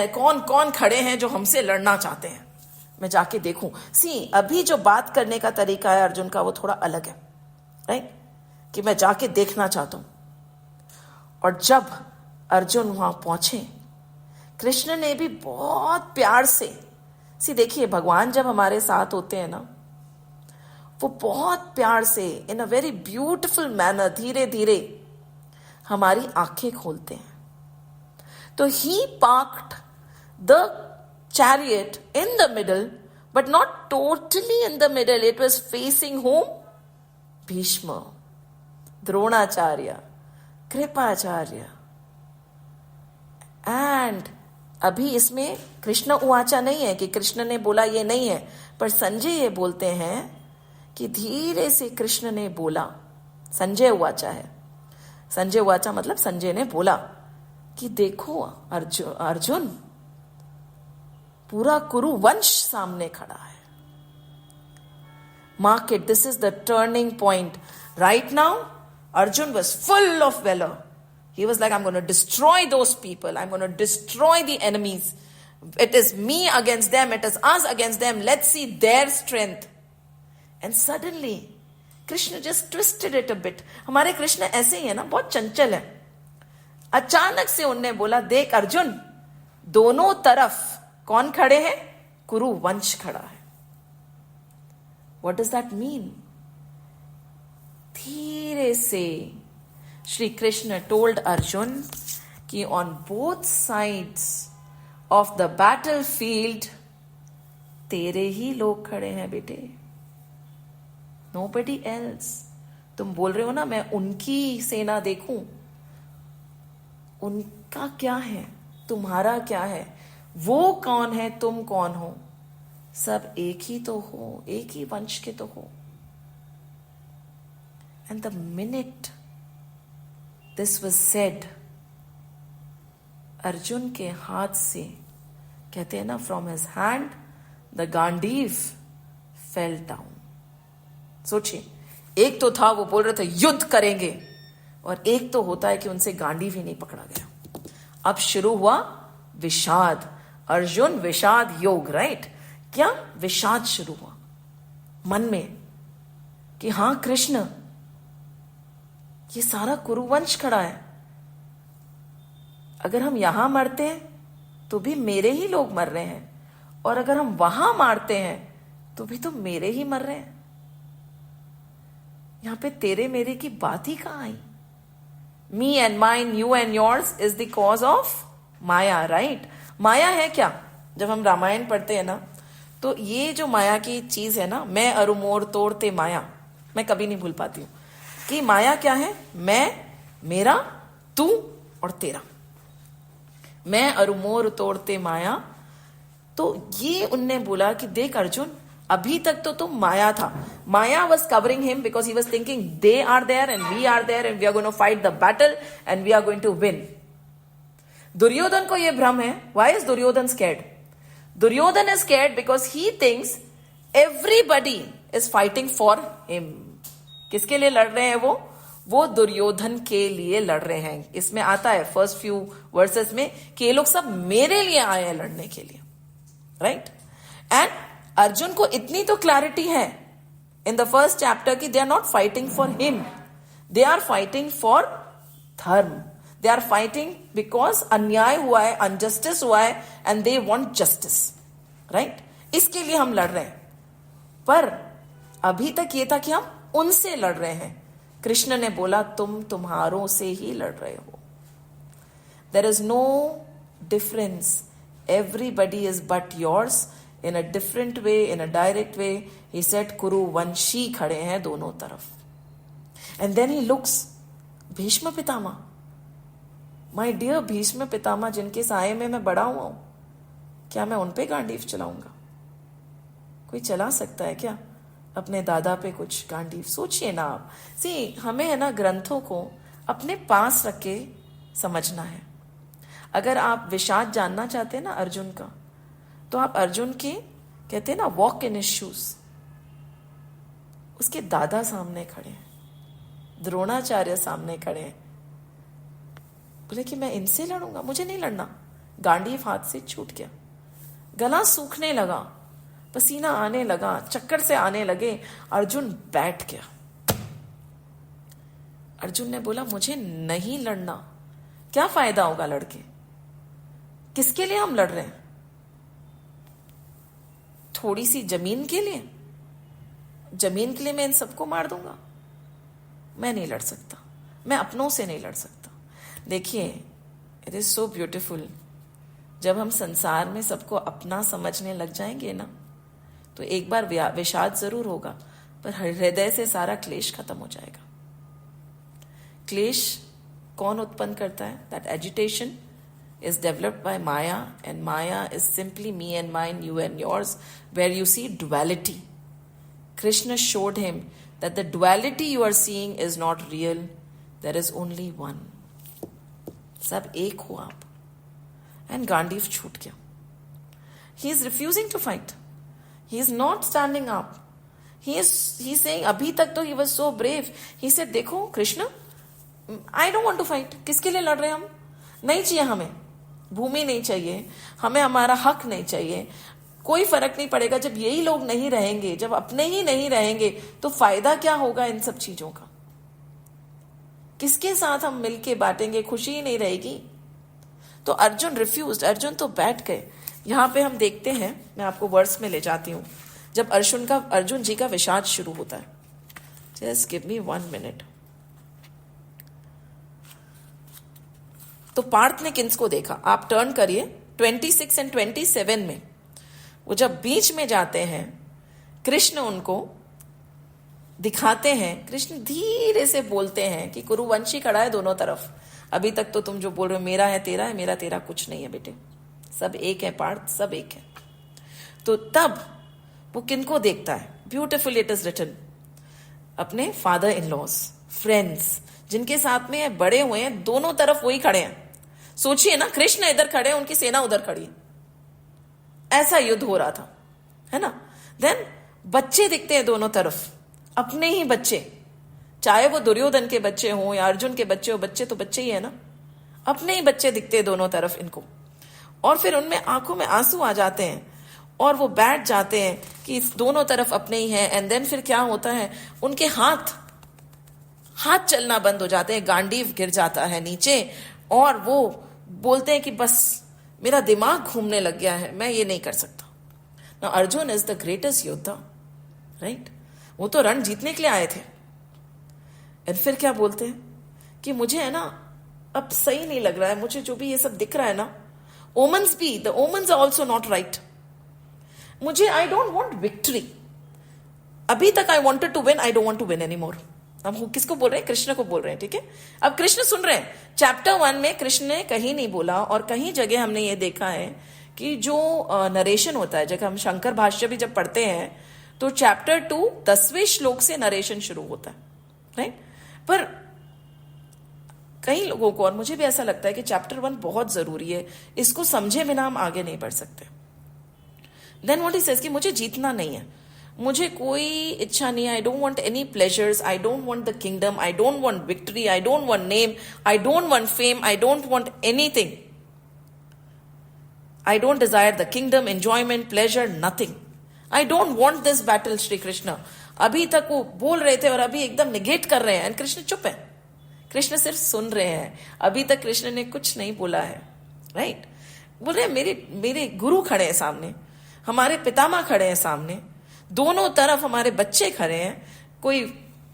कौन कौन खड़े हैं जो हमसे लड़ना चाहते हैं, मैं जाके देखूं। अभी जो बात करने का तरीका है अर्जुन का वो थोड़ा अलग है, राइट? कि मैं जाके देखना चाहता हूं। और जब अर्जुन वहां पहुंचे, कृष्ण ने भी बहुत प्यार से देखिए, भगवान जब हमारे साथ होते हैं ना, वो बहुत प्यार से in a very beautiful manner धीरे धीरे हमारी आंखें खोलते हैं। तो he parked the chariot in the middle, but not totally in the middle, it was facing whom? Bhishma. Dronacharya, Kripacharya, and अभी इसमें कृष्ण उवाचा नहीं है कि कृष्ण ने बोला, ये नहीं है, पर संजय ये बोलते हैं कि धीरे से कृष्ण ने बोला, संजय उवाचा है, संजय उवाचा मतलब संजय ने बोला कि देखो अर्जुन पूरा कुरु वंश सामने खड़ा है. Mark it, this is the turning point. Right now, Arjun was full of valor. He was like, I'm going to destroy those people. I'm going to destroy the enemies. It is me against them. It is us against them. Let's see their strength. And suddenly, Krishna just twisted it a bit. हमारे कृष्ण ऐसे ही है ना, बहुत चंचल है. अचानक से उनने बोला, देख अर्जुन, दोनों तरफ कौन खड़े हैं? कुरु वंश खड़ा है. What does that mean? धीरे से श्री कृष्ण told Arjun कि on both sides of the battlefield तेरे ही लोग खड़े हैं बेटे. Nobody else. तुम बोल रहे हो ना मैं उनकी सेना देखूं, उनका क्या है, तुम्हारा क्या है, वो कौन है, तुम कौन हो, सब एक ही तो हो, एक ही वंश के तो हो. And the minute this was said, Arjun के हाथ से, कहते हैं ना, from his hand the Gandiv fell down. सोचिए, एक तो था वो बोल रहे थे युद्ध करेंगे, और एक तो होता है कि उनसे गांडीव ही नहीं पकड़ा गया. अब शुरू हुआ विषाद. अर्जुन विषाद योग, राइट? क्या विषाद शुरू हुआ मन में कि हां कृष्ण, ये सारा कुरुवंश खड़ा है, अगर हम यहां मरते हैं तो भी मेरे ही लोग मर रहे हैं, और अगर हम वहां मारते हैं तो भी तो मेरे ही मर रहे हैं. यहां पे तेरे मेरे की बात ही कहां आई? Me and mine, you and yours is the cause of maya, right? माया है क्या? जब हम रामायण पढ़ते हैं ना, तो ये जो माया की चीज है ना, मैं अरु मोर तोड़ते माया, मैं कभी नहीं भूल पाती हूं कि माया क्या है. मैं, मेरा, तू और तेरा. मैं अरु मोर तोड़ते माया. तो ये उनने बोला कि देख अर्जुन, अभी तक तो तुम माया था. माया was covering him because he was thinking they are there and we are there and we are going to fight the battle and we are going to win. Duryodhan को ये भ्रम है. Why is Duryodhan scared? Duryodhan is scared because he thinks everybody is fighting for him. किसके लिए लड़ रहे हैं वो दुर्योधन के लिए लड़ रहे हैं. इसमें आता है फर्स्ट फ्यू वर्सेस में कि ये लोग सब मेरे लिए आए हैं लड़ने के लिए, राइट? एंड अर्जुन को इतनी तो क्लैरिटी है इन द फर्स्ट चैप्टर कि they are not fighting for him, they are fighting for dharma. They are fighting because अन्याय हुआ है, अनजस्टिस हुआ है, and they want justice, right? इसके लिए हम लड़ रहे हैं. पर अभी तक ये था कि हम उनसे लड़ रहे हैं. कृष्ण ने बोला तुम तुम्हारों से ही लड़ रहे हो. There is no difference. Everybody is but yours in a different way, in a direct way. He said कुरु वंशी खड़े हैं दोनों तरफ. And then he looks, Bhishma Pitamah, my dear Bhishma Pitamah, जिनके साये में मैं बड़ा हुआ हूं, क्या मैं उन पे गांडीव चलाऊंगा? कोई चला सकता है क्या अपने दादा पे कुछ गांडीव? सोचिए ना आप. सी, हमें है ना ग्रंथों को अपने पास रख के समझना है. अगर आप विषाद जानना चाहते हैं ना अर्जुन का, तो आप अर्जुन के, कहते हैं ना, वॉक इन हिज शूज. उसके दादा सामने खड़े हैं, द्रोणाचार्य सामने खड़े हैं. बोले कि मैं इनसे लड़ूंगा? मुझे नहीं लड़ना. गांडीव हाथ से छूट गया, गला सूखने लगा, पसीना आने लगा, चक्कर से आने लगे. अर्जुन बैठ गया. अर्जुन ने बोला मुझे नहीं लड़ना. क्या फायदा होगा लड़के? किसके लिए हम लड़ रहे हैं? थोड़ी सी जमीन के लिए? जमीन के लिए मैं इन सबको मार दूंगा? मैं नहीं लड़ सकता. मैं अपनों से नहीं लड़ सकता. देखिए, इट इज सो ब्यूटिफुल. जब हम संसार में सबको अपना समझने लग जाएंगे ना, तो एक बार विषाद जरूर होगा, पर हृदय से सारा क्लेश खत्म हो जाएगा. क्लेश कौन उत्पन्न करता है? That agitation is developed by Maya, and Maya is simply me and mine, you and yours, where you see duality. Krishna showed him that the duality you are seeing is not real. There is only one. सब एक हो आप. And गांडीव छूट गया. He is refusing to fight. He is not standing up. He's saying, अभी तक तो he was so brave. He said, देखो Krishna, I don't want to fight. किसके लिए लड़ रहे हैं हम? नहीं चाहिए हमें भूमि, नहीं चाहिए हमें, हमारा हक नहीं चाहिए. कोई फर्क नहीं पड़ेगा जब यही लोग नहीं रहेंगे, जब अपने ही नहीं रहेंगे तो फायदा क्या होगा इन सब चीजों का? किसके साथ हम मिलके बांटेंगे? खुशी ही नहीं रहेगी. तो अर्जुन रिफ्यूज्ड. अर्जुन तो बैठ गए. यहां पे हम देखते हैं, मैं आपको वर्स में ले जाती हूं, जब अर्जुन जी का विषाद शुरू होता है. Just give me 1 minute. तो पार्थ ने किसको देखा? आप टर्न करिए 26 और 27 में. वो जब बीच में जाते हैं, कृष्ण उनको दिखाते हैं. कृष्ण धीरे से बोलते हैं कि कुरुवंशी खड़ा है दोनों तरफ. अभी तक तो तुम जो बोल रहे हो मेरा है तेरा है, मेरा तेरा कुछ नहीं है बेटे, सब एक है पार्थ, सब एक है. तो तब वो किनको देखता है? Beautiful it is written. अपने फादर इन लॉज, फ्रेंड्स, जिनके साथ में बड़े हुए हैं, दोनों तरफ वही खड़े हैं. सोचिए ना, कृष्ण इधर खड़े हैं, उनकी सेना उधर खड़ी है. ऐसा युद्ध हो रहा था, है ना. देन बच्चे दिखते हैं दोनों तरफ, अपने ही बच्चे, चाहे वो दुर्योधन के बच्चे हों या अर्जुन के बच्चे हो, बच्चे तो बच्चे ही है ना. अपने ही बच्चे दिखते हैं दोनों तरफ इनको. और फिर उनमें आंखों में आंसू आ जाते हैं और वो बैठ जाते हैं कि दोनों तरफ अपने ही हैं. एंड देन फिर क्या होता है, उनके हाथ चलना बंद हो जाते हैं. गांडीव गिर जाता है नीचे और वो बोलते हैं कि बस मेरा दिमाग घूमने लग गया है, मैं ये नहीं कर सकता. Now Arjun is the greatest योद्धा, राइट. वो तो रण जीतने के लिए आए थे. और फिर क्या बोलते हैं कि मुझे है ना अब सही नहीं लग रहा है, मुझे जो भी ये सब दिख रहा है ना, ओमन्स भी, the omens are also not right. मुझे आई डोंट वॉन्ट विक्ट्री. अभी तक I wanted to win, I don't want to win any more. हम किसको बोल रहे हैं? कृष्ण को बोल रहे हैं, ठीक है. अब कृष्ण सुन रहे हैं. चैप्टर 1 में कृष्ण ने कहीं नहीं बोला, और कहीं जगह हमने ये देखा है कि जो नरेशन होता है, जब हम शंकर भाष्य भी जब पढ़ते हैं तो चैप्टर 2 10वें श्लोक से नरेशन शुरू होता है, राइट. पर कई लोगों को, और मुझे भी ऐसा लगता है कि चैप्टर 1 बहुत जरूरी है, इसको समझे बिना हम आगे नहीं बढ़ सकते. देन व्हाट ही सेज कि मुझे जीतना नहीं है, मुझे कोई इच्छा नहीं है. I don't want any pleasures, I don't want the kingdom, I don't want victory, I don't want name, I don't want fame, I don't want anything. I don't Dzire the kingdom, enjoyment, pleasure, nothing. I don't want this battle. Shri Krishna अभी तक वो बोल रहे थे और अभी एकदम निगेट कर रहे हैं, एंड कृष्ण चुप है. कृष्ण सिर्फ सुन रहे हैं. अभी तक कृष्ण ने कुछ नहीं बोला है, राइट. बोल रहे हैं मेरे गुरु खड़े हैं सामने, हमारे पितामह खड़े हैं सामने, दोनों तरफ हमारे बच्चे खड़े हैं, कोई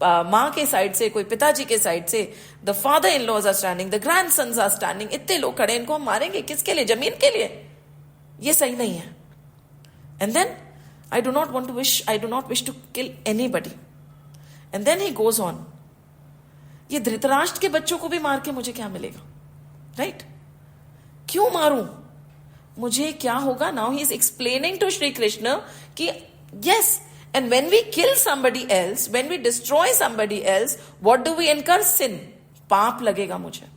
माँ के साइड से, कोई पिताजी के साइड से, the father in laws are standing, the grandsons are standing. इतने लोग खड़े हैं, इनको हम मारेंगे किसके लिए? जमीन के लिए. ये सही नहीं है. And then I do not wish to kill anybody. And then he goes on. ये धृतराष्ट्र के बच्चों को भी मार के मुझे क्या मिलेगा, राइट. क्यों मारूं, मुझे क्या होगा? Now he is explaining to Shri Krishna कि yes, and when we kill somebody else, when we destroy somebody else, what do we incur? Sin. पाप लगेगा मुझे,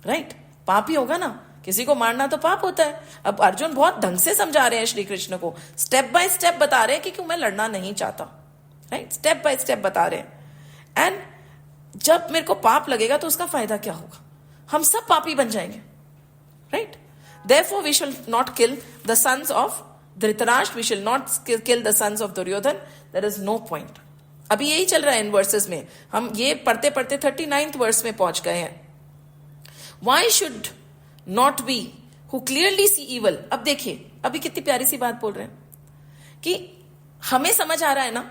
राइट. पाप ही होगा ना, किसी को मारना तो पाप होता है. अब अर्जुन बहुत ढंग से समझा रहे हैं श्री कृष्ण को, स्टेप बाय स्टेप बता रहे हैं कि क्यों मैं लड़ना नहीं चाहता, राइट. स्टेप बाय स्टेप बता रहे हैं. एंड जब मेरे को पाप लगेगा तो उसका फायदा क्या होगा? हम सब पापी बन जाएंगे, right. Therefore we shall not kill the sons of Dhritarashtra, we shall not kill the sons of Duryodhan. There is no point. अभी यही चल रहा है इन वर्सेस में. हम ये पढ़ते पढ़ते 39th वर्स में पहुंच गए हैं. Why should not we who clearly see evil. अब देखिए, अभी कितनी प्यारी सी बात बोल रहे हैं कि हमें समझ आ रहा है ना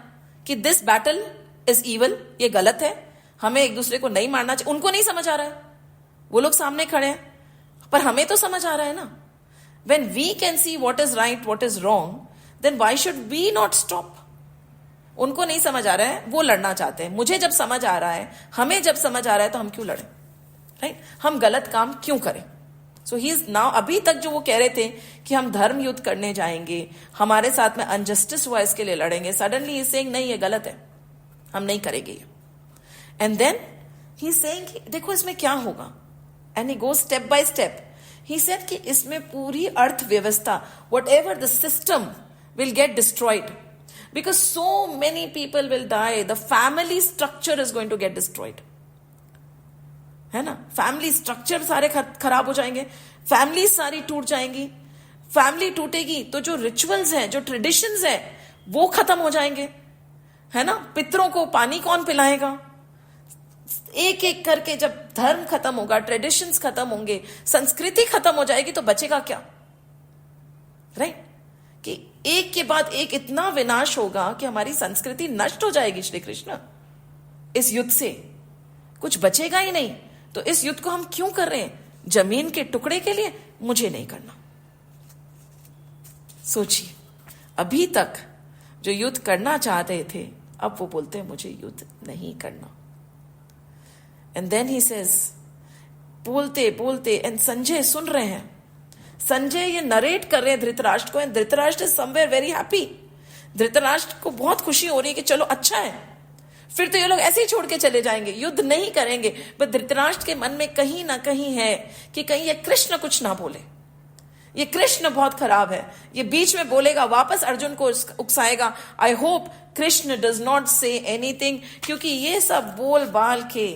कि दिस बैटल इज इवल, ये गलत है, हमें एक दूसरे को नहीं मारना चाहिए. उनको नहीं समझ आ रहा है, वो लोग सामने खड़े हैं, पर हमें तो समझ आ रहा है ना. When we can see what is right, what is wrong, then why should we not stop? उनको नहीं समझ आ रहा है, वो लड़ना चाहते हैं। मुझे जब समझ आ रहा है, हमें जब समझ आ रहा है, तो हम क्यों लड़ें, राइट? हम गलत काम क्यों करें? सो ही इज नाउ, अभी तक जो वो कह रहे थे कि हम धर्म युद्ध करने जाएंगे, हमारे साथ में अनजस्टिस हुआ इसके लिए लड़ेंगे, सडनली ही सेइंग नहीं, ये गलत है, हम नहीं करेंगे। एंड देन ही सेइंग देखो इसमें क्या होगा, and he goes step by step. He said कि इसमें पूरी अर्थव्यवस्था, what ever the system will get destroyed, because so many people will die, the family structure is going to get destroyed, है ना? फैमिली स्ट्रक्चर सारे खराब हो जाएंगे, फैमिली सारी टूट जाएंगी। फैमिली टूटेगी तो जो रिचुअल्स हैं, जो ट्रेडिशंस हैं, वो खत्म हो जाएंगे, है ना? पितरों को पानी कौन पिलाएगा? एक एक करके जब धर्म खत्म होगा, ट्रेडिशंस खत्म होंगे, संस्कृति खत्म हो जाएगी, तो बचेगा क्या, राइट? कि एक के बाद एक इतना विनाश होगा कि हमारी संस्कृति नष्ट हो जाएगी। श्री कृष्ण, इस युद्ध से कुछ बचेगा ही नहीं। तो इस युद्ध को हम क्यों कर रहे हैं? जमीन के टुकड़े के लिए? मुझे नहीं करना। सोचिए, अभी तक जो युद्ध करना चाहते थे, अब वो बोलते हैं मुझे युद्ध नहीं करना। एंड देन ही सेज, बोलते बोलते, एंड संजय सुन रहे हैं, संजय ये नरेट कर रहे हैं धृतराष्ट्र को, and Dhritarashtra is somewhere very happy. Dhritarashtra को बहुत खुशी हो रही है कि चलो अच्छा है, फिर तो ये लोग ऐसे ही छोड़ के चले जाएंगे, युद्ध नहीं करेंगे। पर धृतराष्ट्र के मन में कहीं ना कहीं है कि कहीं ये कृष्ण कुछ ना बोले, ये कृष्ण बहुत खराब है, ये बीच में बोलेगा, वापस अर्जुन को उकसाएगा। I hope Krishna does not say anything, क्योंकि ये सब बोल बाल के,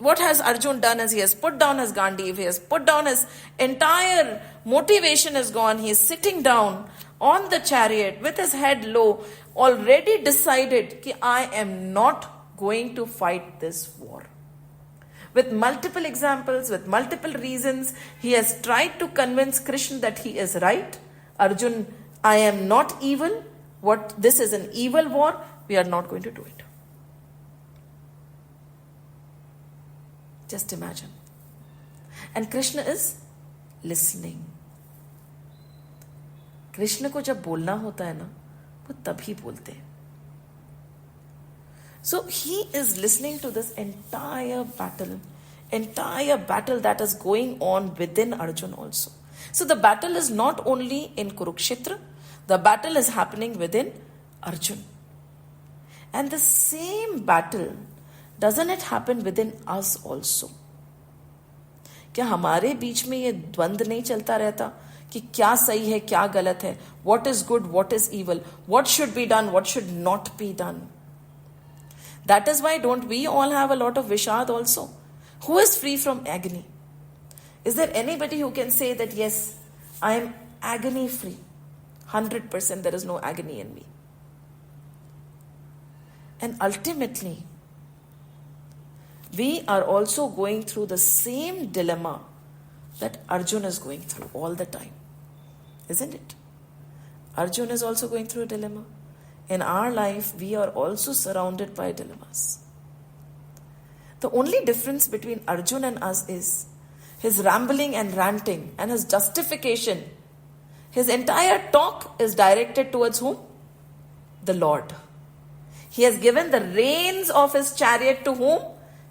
what has Arjun done is he has put down his Gandhi, he has put down his entire motivation is gone. He is sitting down on the chariot with his head low, already decided कि I am not going to fight this war. With multiple examples, with multiple reasons, he has tried to convince Krishna that he is right. Arjun, I am not evil. This is an evil war. We are not going to do it. Just imagine. And Krishna is listening. Krishna को जब बोलना होता है ना, वो तभी बोलते हैं। So he is listening to this entire battle that is going on within Arjun also. So the battle is not only in Kurukshetra, the battle is happening within Arjun. And the same battle, doesn't it happen within us also? क्या हमारे बीच में ये द्वंद्व नहीं चलता रहता कि क्या सही है, क्या गलत है, what is good, what is evil, what should be done, what should not be done? That is why don't we all have a lot of Vishad also? Who is free from agony? Is there anybody who can say that yes, I am agony free? 100% there is no agony in me. And ultimately, we are also going through the same dilemma that Arjun is going through all the time. Isn't it? Arjun is also going through a dilemma. In our life, we are also surrounded by dilemmas. The only difference between Arjun and us is his rambling and ranting and his justification. His entire talk is directed towards whom? The Lord. He has given the reins of his chariot to whom?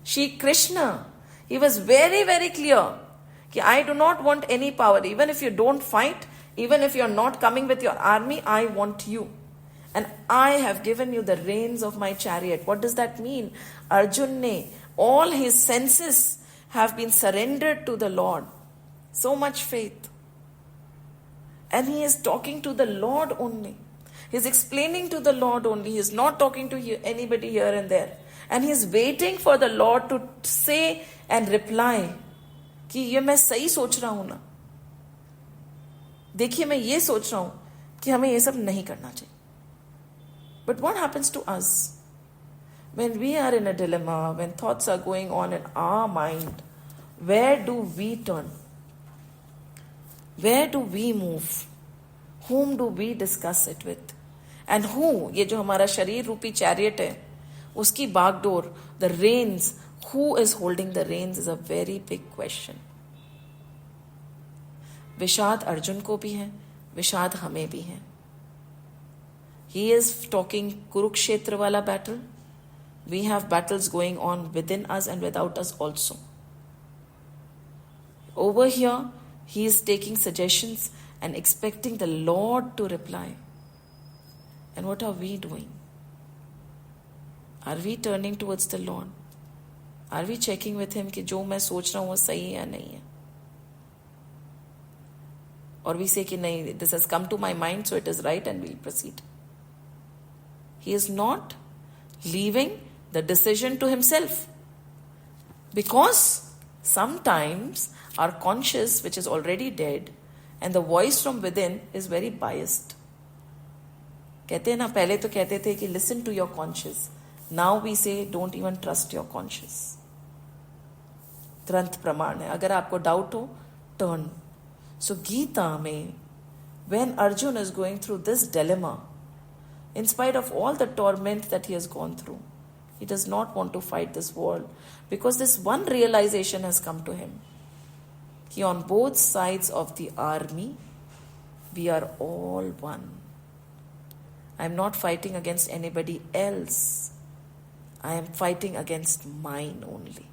Shri Krishna. He was very, very clear. I do not want any power. Even if you don't fight, even if you're not coming with your army, I want you. And I have given you the reins of my chariot. What does that mean? Arjun ne, all his senses have been surrendered to the Lord. So much faith. And he is talking to the Lord only. He is explaining to the Lord only. He is not talking to anybody here and there. And he is waiting for the Lord to say and reply कि ये मैं सही सोच रहा हूं ना, देखिए मैं ये सोच रहा हूं कि हमें ये सब नहीं करना चाहिए. But what happens to us when we are in a dilemma, when thoughts are going on in our mind? Where do we turn? Where do we move? Whom do we discuss it with? And who, ये जो हमारा शरीर रूपी चैरियट है, उसकी बागडोर, the reins, who is holding the reins is a very big question. विषाद अर्जुन को भी है, विषाद हमें भी है. He is talking Kurukshetra wala battle. We have battles going on within us and without us also. Over here, he is taking suggestions and expecting the Lord to reply. And what are we doing? Are we turning towards the Lord? Are we checking with him कि जो मैं सोच रहा हूँ वो सही है या नहीं है? Or we say कि नहीं, this has come to my mind, so it is right, and we'll proceed. He is not leaving the decision to himself. Because sometimes our conscious, which is already dead, and the voice from within is very biased. कहते हैं ना, पहले तो कहते थे कि listen to your conscious. Now we say don't even trust your conscious. ग्रंथ प्रमाण है. अगर आपको डाउट हो, turn. So Gita में, when Arjun is going through this dilemma, in spite of all the torment that he has gone through, he does not want to fight this war, because this one realization has come to him. He, on both sides of the army, we are all one. I am not fighting against anybody else. I am fighting against mine only.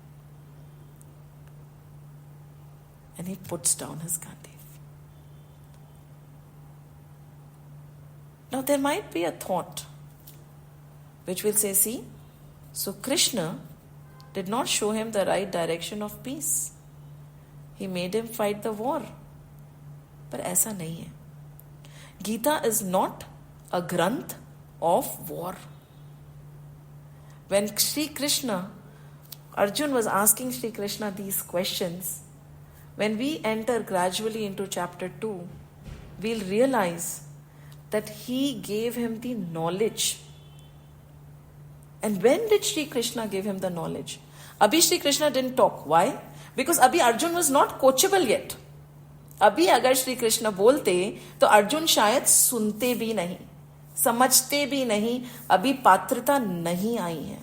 And he puts down his Gandhi. Now there might be a thought which will say, see, so Krishna did not show him the right direction of peace. He made him fight the war. But ऐसा नहीं है. Gita is not a granth of war. When Sri Krishna, Arjun was asking Sri Krishna these questions, when we enter gradually into chapter 2, we'll realize that he gave him the knowledge. And when did Sri Krishna give him the knowledge? Abhi Sri Krishna didn't talk. Why? Because Abhi Arjun was not coachable yet. अभी अगर श्री कृष्ण बोलते तो अर्जुन शायद सुनते भी नहीं, समझते भी नहीं. अभी पात्रता नहीं आई है.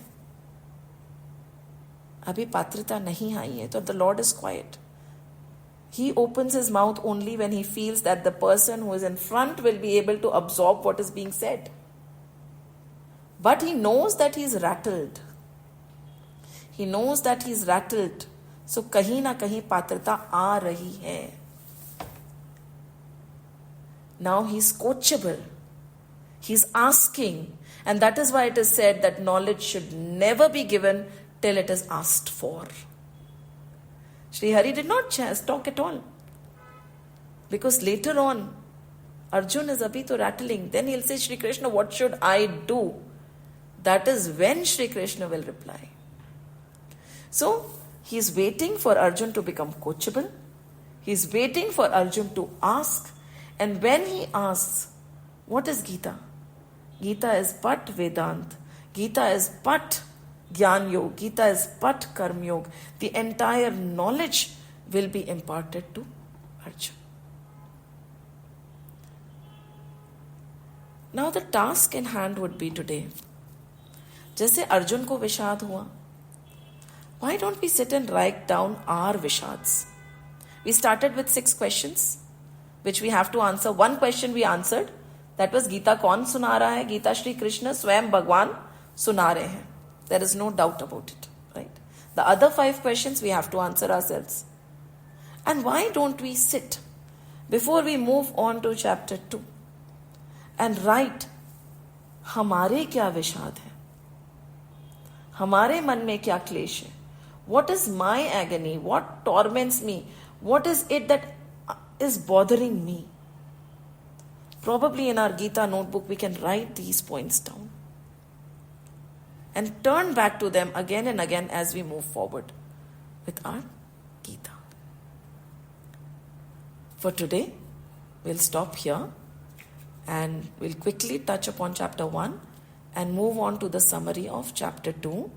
अभी पात्रता नहीं आई है. तो the Lord is quite. He opens his mouth only when he feels that the person who is in front will be able to absorb what is being said. But he knows that he is rattled. He knows that he is rattled. So कहीं ना कहीं पात्रता आ रही है. Now he is coachable. He is asking. And that is why it is said that knowledge should never be given till it is asked for. Sri Hari did not talk at all. Because later on, Arjun is abhi to rattling. Then he'll say, Sri Krishna, what should I do? That is when Sri Krishna will reply. So, he is waiting for Arjun to become coachable. He is waiting for Arjun to ask. And when he asks, what is Gita? Gita is but Vedant. Gita is but Gyan Yoga. Gita is but Karma Yoga. The entire knowledge will be imparted to Arjun. Now the task in hand would be today. जैसे अर्जुन को विषाद हुआ, why don't we sit and write down our vishads? We started with 6 questions, which we have to answer. One question we answered, that was Gita कौन सुना रहा है? Gita Shri Krishna स्वयं भगवान सुना रहे हैं. There is no doubt about it, right? The other 5 questions we have to answer ourselves. And why don't we sit before we move on to chapter 2 and write हमारे क्या विषाद है, हमारे मन में क्या क्लेश है, what is my agony, what torments me, what is it that is bothering me. Probably in our Gita notebook we can write these points down and turn back to them again and again as we move forward with our Gita. For today, we'll stop here and we'll quickly touch upon chapter 1 and move on to the summary of chapter 2.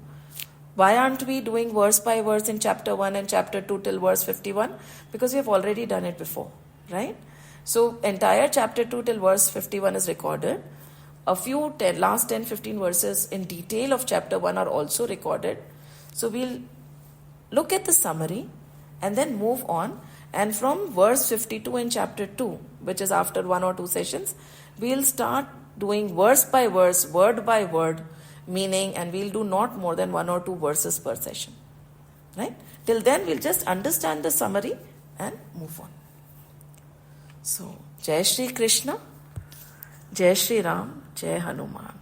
Why aren't we doing verse by verse in chapter 1 and chapter 2 till verse 51? Because we have already done it before, right? So entire chapter 2 till verse 51 is recorded. A few last 10-15 verses in detail of chapter 1 are also recorded. So we'll look at the summary and then move on. And from verse 52 in chapter 2, which is after 1 or 2 sessions, we'll start doing verse by verse, word by word, meaning, and we'll do not more than 1 or 2 verses per session. Right? Till then, we'll just understand the summary and move on. So, Jai Shri Krishna, Jai Shri Ram, Jai Hanuman.